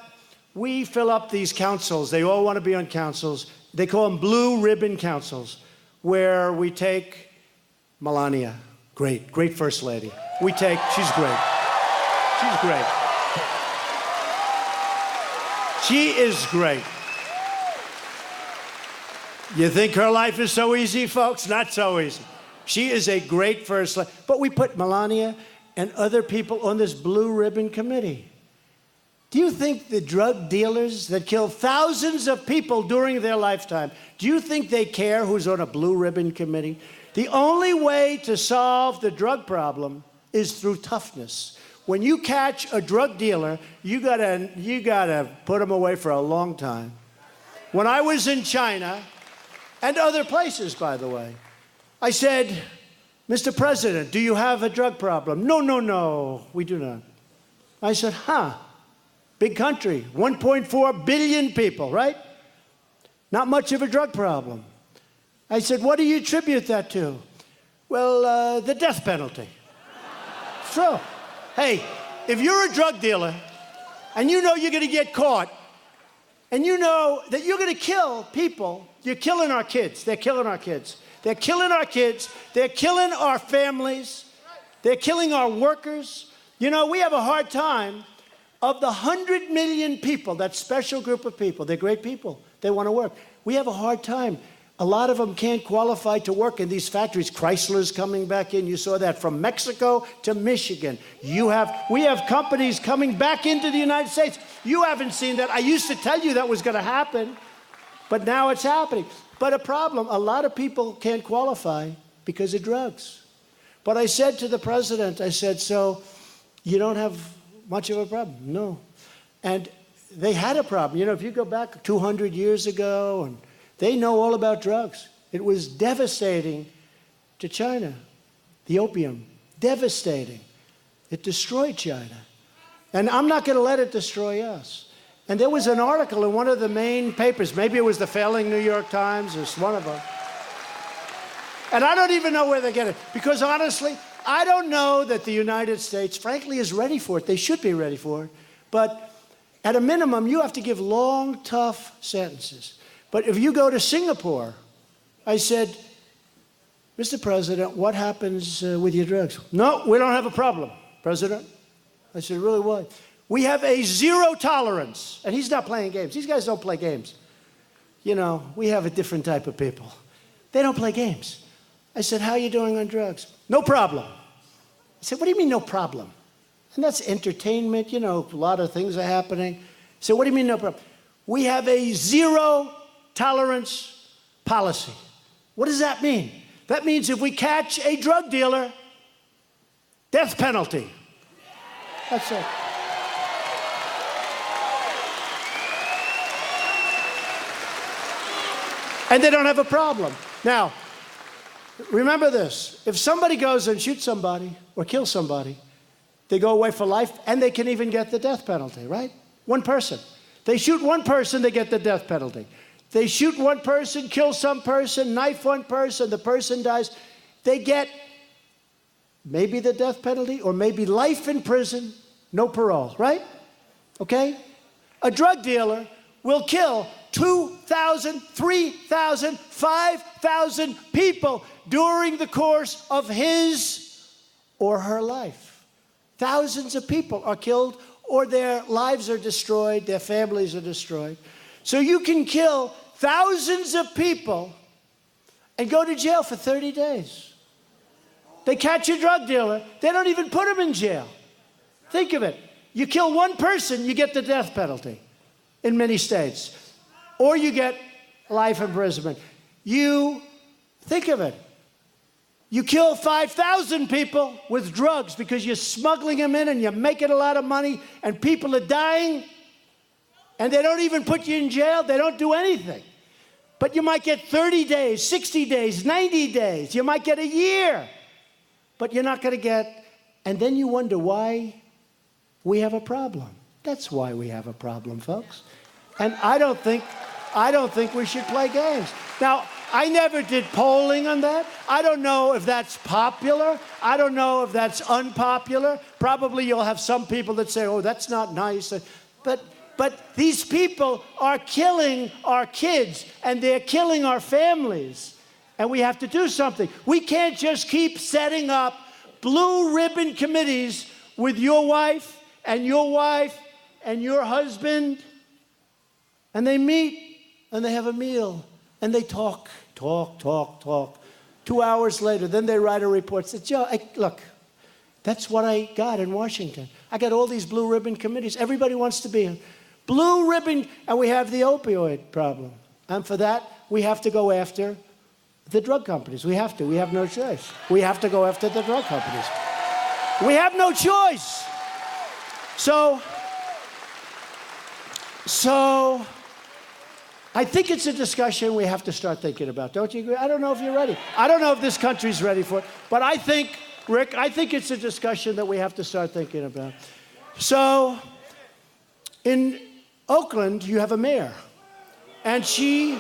We fill up these councils. They all want to be on councils. They call them blue ribbon councils, where we take Melania. Great first lady. She's great. She's great. She is great. You think her life is so easy, folks? Not so easy. She is a great first lady. But we put Melania and other people on this blue ribbon committee. Do you think the drug dealers that kill thousands of people during their lifetime, do you think they care who's on a blue ribbon committee? The only way to solve the drug problem is through toughness. When you catch a drug dealer, you gotta put him away for a long time. When I was in China, and other places, by the way. I said, Mr. President, do you have a drug problem? No, no, no, we do not. I said, big country, 1.4 billion people, right? Not much of a drug problem. I said, what do you attribute that to? Well, the death penalty. So, hey, if you're a drug dealer and you know you're going to get caught and you know that you're going to kill people, you're killing our kids. They're killing our kids. They're killing our kids. They're killing our families. They're killing our workers. You know, we have a hard time. Of the 100 million people, that special group of people, they're great people. They want to work. We have a hard time. A lot of them can't qualify to work in these factories. Chrysler's coming back in. You saw that from Mexico to Michigan. We have companies coming back into the United States. You haven't seen that. I used to tell you that was going to happen, but now it's happening. But a problem, a lot of people can't qualify because of drugs. But I said to the president, I said, so you don't have much of a problem? No. And they had a problem. You know, if you go back 200 years ago, and they know all about drugs. It was devastating to China. The opium, devastating. It destroyed China. And I'm not going to let it destroy us. And there was an article in one of the main papers, maybe it was the failing New York Times, or one of them. And I don't even know where they get it. Because honestly, I don't know that the United States, frankly, is ready for it. They should be ready for it. But at a minimum, you have to give long, tough sentences. But if you go to Singapore, I said, Mr. President, what happens with your drugs? No, we don't have a problem, President. I said, really, why? We have a zero tolerance. And he's not playing games. These guys don't play games. You know, we have a different type of people. They don't play games. I said, how are you doing on drugs? No problem. I said, what do you mean no problem? And that's entertainment, you know, a lot of things are happening. So what do you mean no problem? We have a zero tolerance policy. What does that mean? That means if we catch a drug dealer, death penalty. That's it. And they don't have a problem. Now, remember this. If somebody goes and shoots somebody or kills somebody, they go away for life, and they can even get the death penalty, right? One person. They shoot one person, they get the death penalty. They shoot one person, kill some person, knife one person, the person dies. They get maybe the death penalty or maybe life in prison, no parole, right? Okay? A drug dealer will kill 2,000, 3,000, 5,000 people during the course of his or her life. Thousands of people are killed, or their lives are destroyed, their families are destroyed. So you can kill thousands of people and go to jail for 30 days. They catch a drug dealer, they don't even put him in jail. Think of it. You kill one person, you get the death penalty in many states. Or you get life imprisonment. You think of it. You kill 5,000 people with drugs because you're smuggling them in and you're making a lot of money and people are dying and they don't even put you in jail. They don't do anything. But you might get 30 days, 60 days, 90 days. You might get a year. But you're not going to get... And then you wonder why we have a problem. That's why we have a problem, folks. And I don't think we should play games. Now, I never did polling on that. I don't know if that's popular. I don't know if that's unpopular. Probably you'll have some people that say, oh, that's not nice. But these people are killing our kids, and they're killing our families. And we have to do something. We can't just keep setting up blue ribbon committees with your wife and your husband, and they meet and they have a meal and they talk. 2 hours later, then they write a report. Say, Joe, look, that's what I got in Washington. I got all these blue ribbon committees. Everybody wants to be in blue ribbon, and we have the opioid problem. And for that, we have to go after the drug companies. We have to. We have no choice. We have to go after the drug companies. We have no choice. So I think it's a discussion we have to start thinking about. Don't you agree? I don't know if you're ready. I don't know if this country's ready for it. But I think, Rick, I think it's a discussion that we have to start thinking about. So, in Oakland, you have a mayor. And she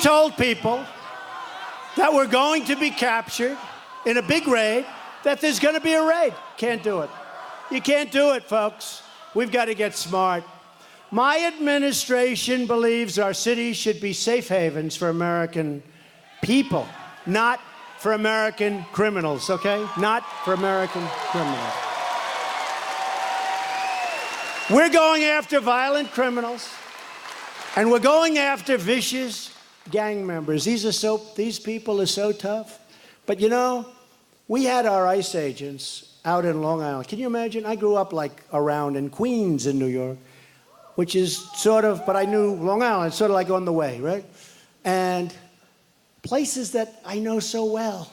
told people that we're going to be captured in a big raid, that there's going to be a raid. Can't do it. You can't do it, folks. We've got to get smart. My administration believes our cities should be safe havens for American people, not for American criminals, okay? Not for American criminals. We're going after violent criminals, and we're going after vicious gang members. These people are so tough. But you know, we had our ICE agents out in Long Island. Can you imagine? I grew up like around in Queens in New York, which is sort of, but I knew Long Island, sort of like on the way, right? And places that I know so well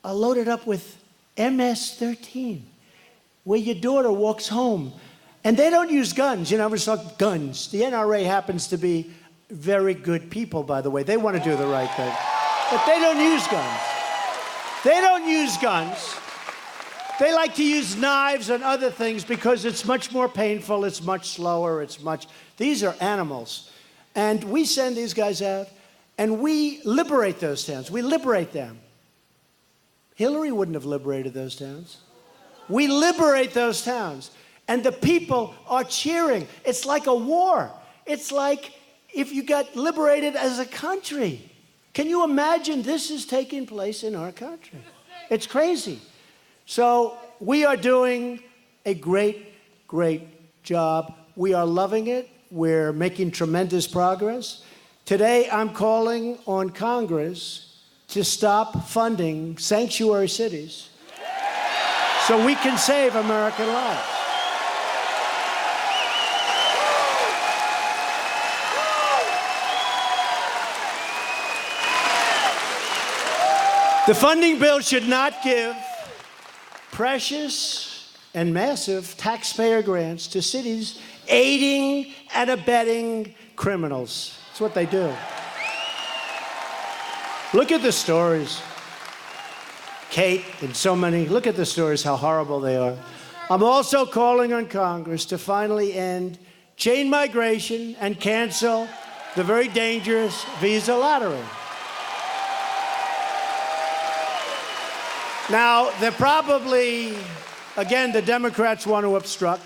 are loaded up with MS-13, where your daughter walks home. And they don't use guns. You know, it's like guns. The NRA happens to be very good people, by the way. They want to do the right thing. But they don't use guns. They don't use guns. They like to use knives and other things because it's much more painful, it's much slower, these are animals. And we send these guys out, and we liberate those towns. We liberate them. Hillary wouldn't have liberated those towns. We liberate those towns. And the people are cheering. It's like a war. It's like if you got liberated as a country. Can you imagine this is taking place in our country? It's crazy. So we are doing a great, great job. We are loving it. We're making tremendous progress. Today, I'm calling on Congress to stop funding sanctuary cities so we can save American lives. The funding bill should not give precious and massive taxpayer grants to cities aiding and abetting criminals. That's what they do. Look at the stories. Kate and so many, look at the stories, how horrible they are. I'm also calling on Congress to finally end chain migration and cancel the very dangerous visa lottery. Now, they're probably, again, the Democrats want to obstruct,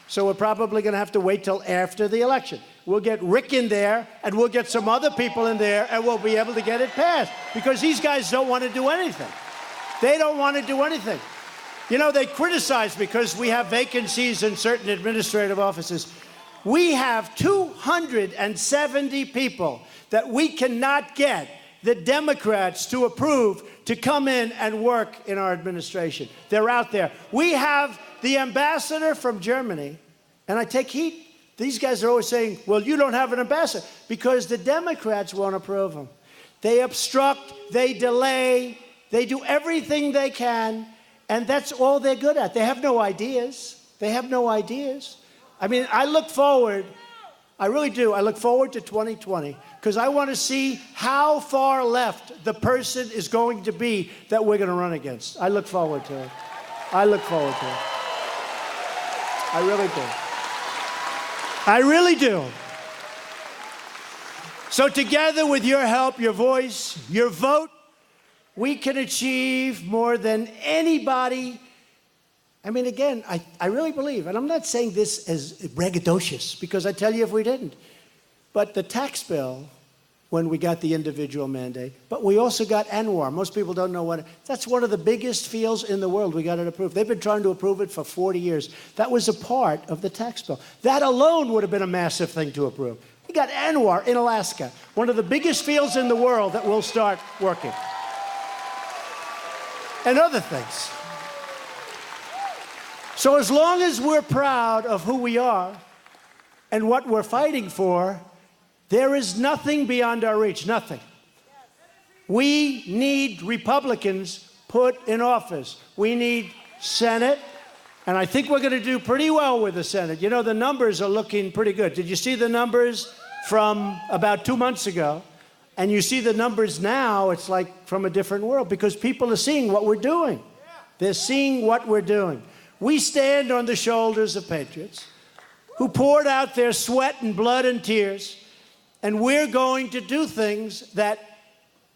so we're probably going to have to wait till after the election. We'll get Rick in there, and we'll get some other people in there, and we'll be able to get it passed, because these guys don't want to do anything. They don't want to do anything. You know, they criticize because we have vacancies in certain administrative offices. We have 270 people that we cannot get the Democrats to approve to come in and work in our administration. They're out there. We have the ambassador from Germany, and I take heat. These guys are always saying, well, you don't have an ambassador, because the Democrats won't approve them. They obstruct, they delay, they do everything they can, and that's all they're good at. They have no ideas. They have no ideas. I mean, I look forward, I really do, I look forward to 2020, because I want to see how far left the person is going to be that we're going to run against. I look forward to it. I look forward to it. I really do. I really do. So together with your help, your voice, your vote, we can achieve more than anybody. I mean, again, I really believe, and I'm not saying this as braggadocious, because I tell you if we didn't, but the tax bill, when we got the individual mandate, but we also got ANWR. Most people don't know what, that's one of the biggest fields in the world. We got it approved. They've been trying to approve it for 40 years. That was a part of the tax bill. That alone would have been a massive thing to approve. We got ANWR in Alaska, one of the biggest fields in the world that will start working. And other things. So as long as we're proud of who we are and what we're fighting for, there is nothing beyond our reach, nothing. We need Republicans put in office. We need Senate And I think we're going to do pretty well with the Senate. You know, the numbers are looking pretty good. Did you see the numbers from about 2 months ago? And you see the numbers now, it's like from a different world because people are seeing what we're doing. They're seeing what we're doing. We stand on the shoulders of patriots who poured out their sweat and blood and tears, and we're going to do things that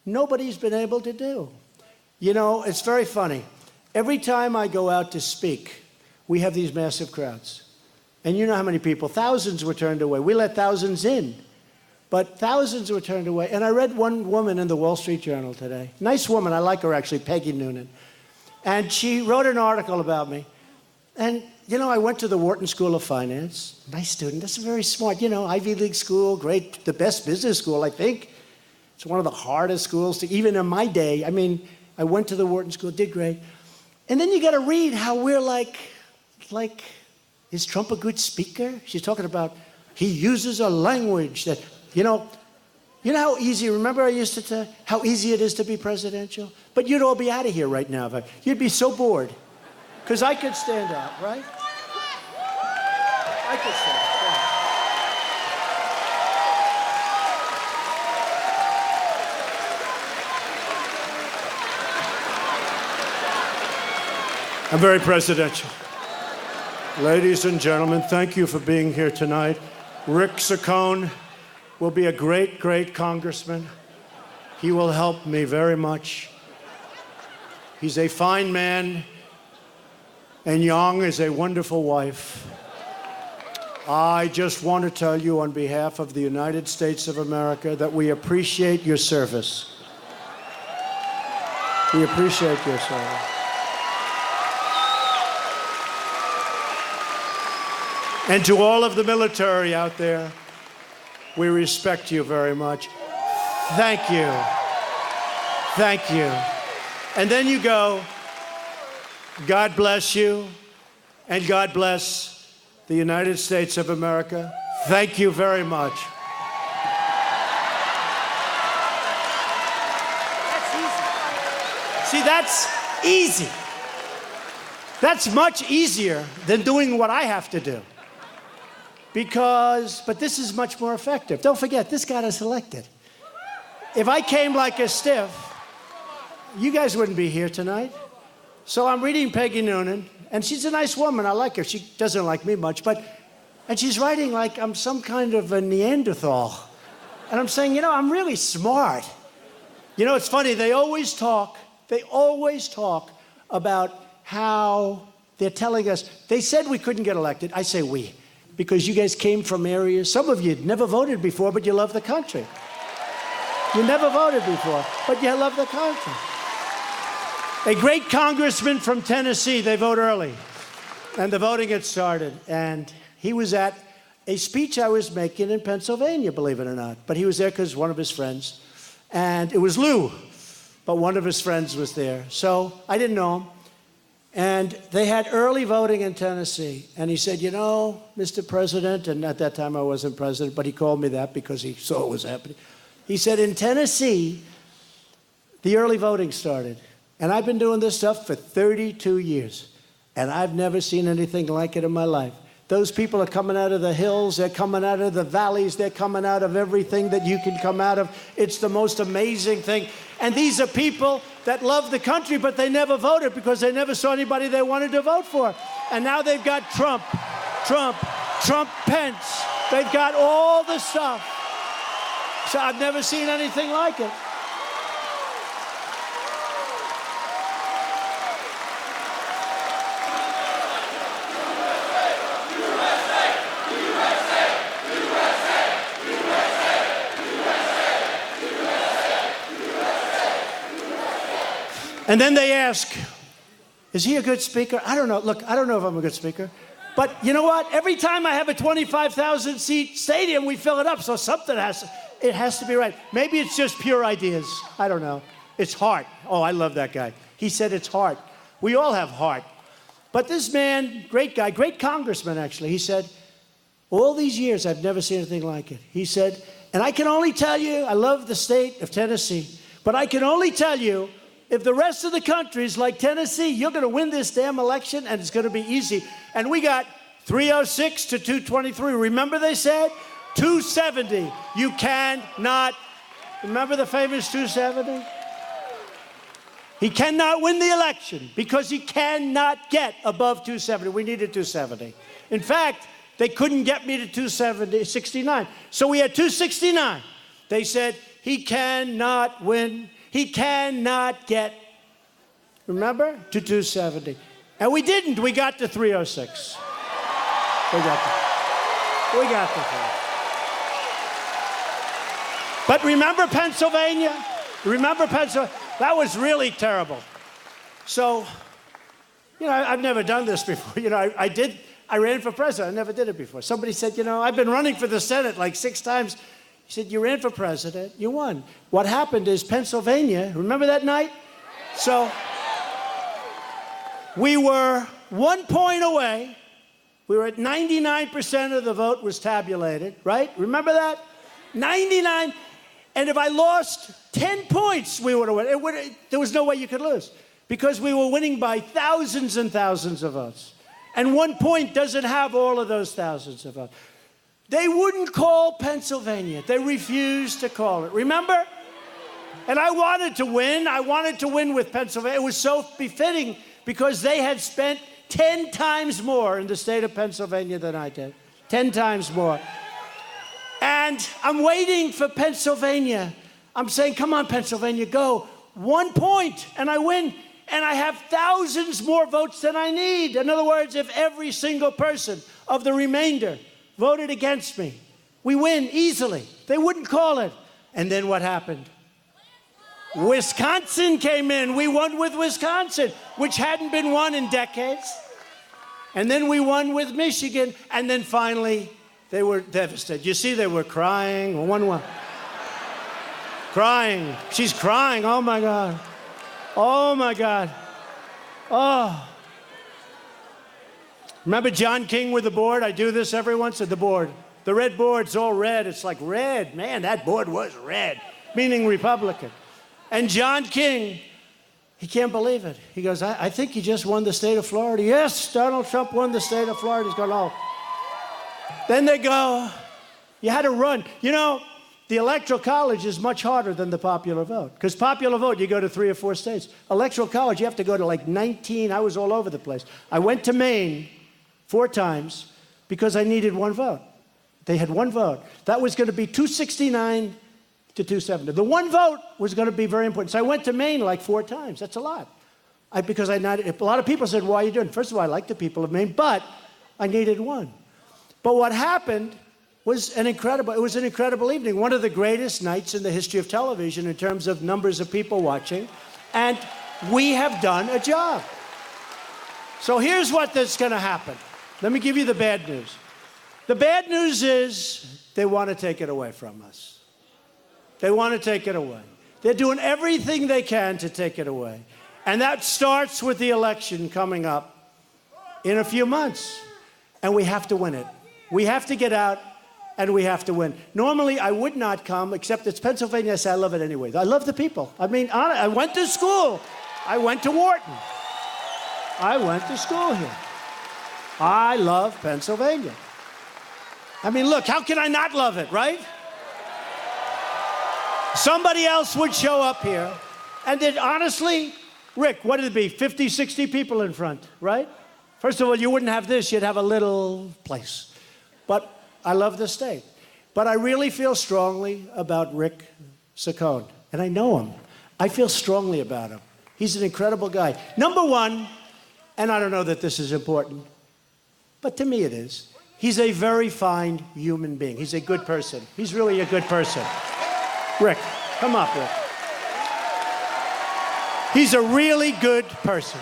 nobody's been able to do. You know, it's very funny. Every time I go out to speak, we have these massive crowds. And you know how many people? Thousands were turned away. We let thousands in, but thousands were turned away. And I read one woman in the Wall Street Journal today. Nice woman. I like her, actually, Peggy Noonan. And she wrote an article about me. And, you know, I went to the Wharton School of Finance. Nice student. That's very smart. You know, Ivy League school, great, the best business school, I think. It's one of the hardest schools to, even in my day. I mean, I went to the Wharton School, did great. And then you got to read how we're like, is Trump a good speaker? She's talking about he uses a language that, you know how easy, remember I used to tell how easy it is to be presidential? But you'd all be out of here right now. You'd be so bored. Because I could stand up, right? I could stand up. I'm very presidential. Ladies and gentlemen, thank you for being here tonight. Rick Saccone will be a great, great congressman. He will help me very much. He's a fine man, and Yang is a wonderful wife. I just want to tell you on behalf of the United States of America that we appreciate your service. We appreciate your service. And to all of the military out there, we respect you very much. Thank you. Thank you. And then you go, God bless you, and God bless the United States of America. Thank you very much. That's easy. See, that's easy. That's much easier than doing what I have to do. But this is much more effective. Don't forget, this got us elected. If I came like a stiff, you guys wouldn't be here tonight. So I'm reading Peggy Noonan, and she's a nice woman. I like her. She doesn't like me much, and she's writing like I'm some kind of a Neanderthal. And I'm saying, you know, I'm really smart. You know, it's funny, they always talk about how they're telling us, they said we couldn't get elected. I say we. Because you guys came from areas, some of you never voted before, but you love the country. You never voted before, but you love the country. A great congressman from Tennessee, they vote early. And the voting had started. And he was at a speech I was making in Pennsylvania, believe it or not. But he was there because one of his friends. And it was Lou, but one of his friends was there. So I didn't know him. And they had early voting in Tennessee. And he said, you know, Mr. President, and at that time I wasn't president, but he called me that because he saw what was happening. He said, in Tennessee, the early voting started. And I've been doing this stuff for 32 years. And I've never seen anything like it in my life. Those people are coming out of the hills, they're coming out of the valleys, they're coming out of everything that you can come out of. It's the most amazing thing. And these are people that love the country, but they never voted because they never saw anybody they wanted to vote for. And now they've got Trump, Pence. They've got all the stuff. So I've never seen anything like it. And then they ask, is he a good speaker? I don't know. Look, I don't know if I'm a good speaker. But you know what? Every time I have a 25,000 seat stadium, we fill it up. So something has to be right. Maybe it's just pure ideas. I don't know. It's heart. Oh, I love that guy. He said it's heart. We all have heart. But this man, great guy, great congressman actually, he said, all these years I've never seen anything like it. He said, and I can only tell you, I love the state of Tennessee, but I can only tell you if the rest of the country is like Tennessee, you're going to win this damn election, and it's going to be easy. And we got 306 to 223. Remember they said? 270. You cannot. Remember the famous 270? He cannot win the election because he cannot get above 270. We needed 270. In fact, they couldn't get me to 269. So we had 269. They said, he cannot win. He cannot get, remember, to 270. And we didn't. We got to 306. We got to 3. But remember Pennsylvania? Remember Pennsylvania? That was really terrible. So, I've never done this before. I ran for president. I never did it before. Somebody said, I've been running for the Senate like 6 times. He said, you ran for president, you won. What happened is Pennsylvania, remember that night? So, we were 1 point away. We were at 99% of the vote was tabulated, right? Remember that? 99. And if I lost 10 points, we would have won. There was no way you could lose because we were winning by thousands and thousands of votes. And 1 point doesn't have all of those thousands of votes. They wouldn't call Pennsylvania. They refused to call it. Remember? And I wanted to win. I wanted to win with Pennsylvania. It was so befitting because they had spent 10 times more in the state of Pennsylvania than I did. 10 times more. And I'm waiting for Pennsylvania. I'm saying, come on, Pennsylvania, go. 1 point, and I win. And I have thousands more votes than I need. In other words, if every single person of the remainder voted against me, we win easily. They wouldn't call it. And then what happened? Wisconsin came in. We won with Wisconsin, which hadn't been won in decades. And then we won with Michigan. And then finally, they were devastated. You see, they were crying. 1-1. Crying. She's crying. Oh, my God. Oh, my God. Oh. Remember John King with the board? I do this every once at the board. The red board's all red. It's like red. Man, that board was red, meaning Republican. And John King, he can't believe it. He goes, I think he just won the state of Florida. Yes, Donald Trump won the state of Florida. He's going, oh. Then they go, you had to run. The Electoral College is much harder than the popular vote. Because popular vote, you go to 3 or 4 states. Electoral College, you have to go to like 19. I was all over the place. I went to Maine 4 times because I needed 1 vote. They had 1 vote. That was going to be 269 to 270. The 1 vote was going to be very important. So I went to Maine like 4 times. That's a lot. Because a lot of people said, why are you doing it? First of all, I like the people of Maine, but I needed 1. But what happened was an incredible evening. One of the greatest nights in the history of television in terms of numbers of people watching. And we have done a job. So here's what's going to happen. Let me give you the bad news. The bad news is they want to take it away from us. They want to take it away. They're doing everything they can to take it away. And that starts with the election coming up in a few months. And we have to win it. We have to get out. And we have to win. Normally, I would not come, except it's Pennsylvania. I say I love it anyway. I love the people. I mean, I went to school. I went to Wharton. I went to school here. I love Pennsylvania. I mean, look, how can I not love it, right? Somebody else would show up here. And then, honestly, Rick, what did it be? 50, 60 people in front, right? First of all, you wouldn't have this. You'd have a little place. But I love the state. But I really feel strongly about Rick Saccone. And I know him. I feel strongly about him. He's an incredible guy. Number 1, and I don't know that this is important, but to me it is. He's a very fine human being. He's a good person. He's really a good person. Rick, come up, Rick. He's a really good person.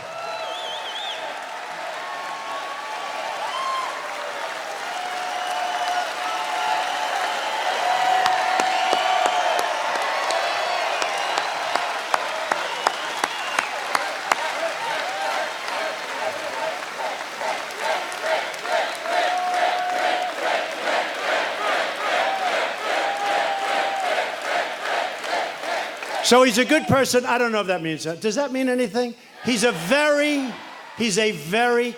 So he's a good person. I don't know if that means that. Does that mean anything? He's a very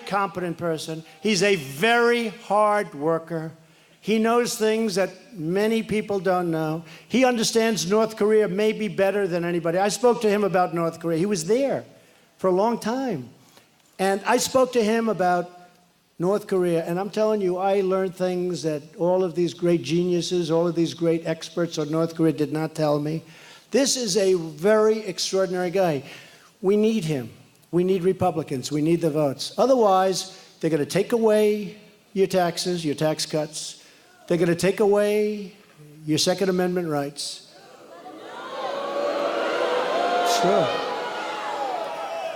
competent person. He's a very hard worker. He knows things that many people don't know. He understands North Korea maybe better than anybody. I spoke to him about North Korea. He was there for a long time. And I spoke to him about North Korea, and I'm telling you, I learned things that all of these great geniuses, all of these great experts on North Korea did not tell me. This is a very extraordinary guy. We need him. We need Republicans. We need the votes. Otherwise, they're going to take away your taxes, your tax cuts. They're going to take away your Second Amendment rights. It's true.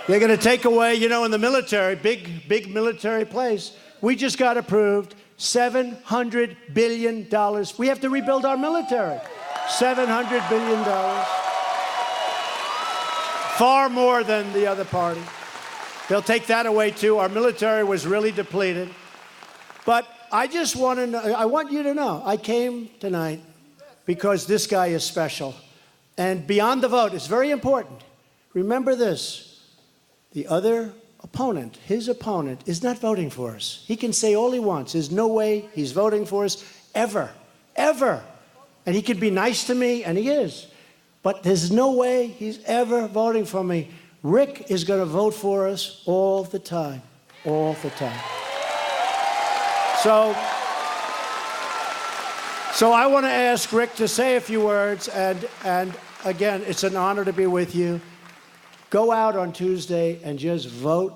They're going to take away, you know, in the military, big military place, we just got approved $700 billion. We have to rebuild our military. $700 billion. Far more than the other party. They'll take that away, too. Our military was really depleted. But I just want to know, I want you to know, I came tonight because this guy is special. And beyond the vote, it's very important. Remember this. The other opponent, his opponent, is not voting for us. He can say all he wants. There's no way he's voting for us ever, ever. And he can be nice to me, and he is. But there's no way he's ever voting for me. Rick is going to vote for us all the time, all the time. So I want to ask Rick to say a few words, and again, it's an honor to be with you. Go out on Tuesday and just vote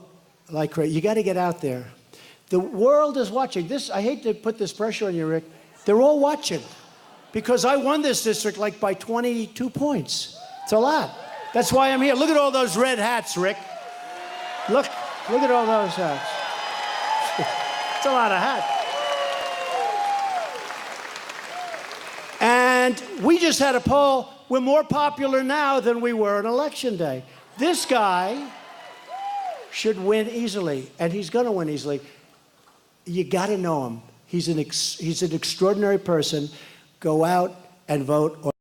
like crazy. You got to get out there. The world is watching. This, I hate to put this pressure on you, Rick. They're all watching. Because I won this district like by 22 points. It's a lot. That's why I'm here. Look at all those red hats, Rick. Look at all those hats. It's a lot of hats. And we just had a poll. We're more popular now than we were on Election Day. This guy should win easily, and he's going to win easily. You got to know him. He's an extraordinary person. Go out and vote.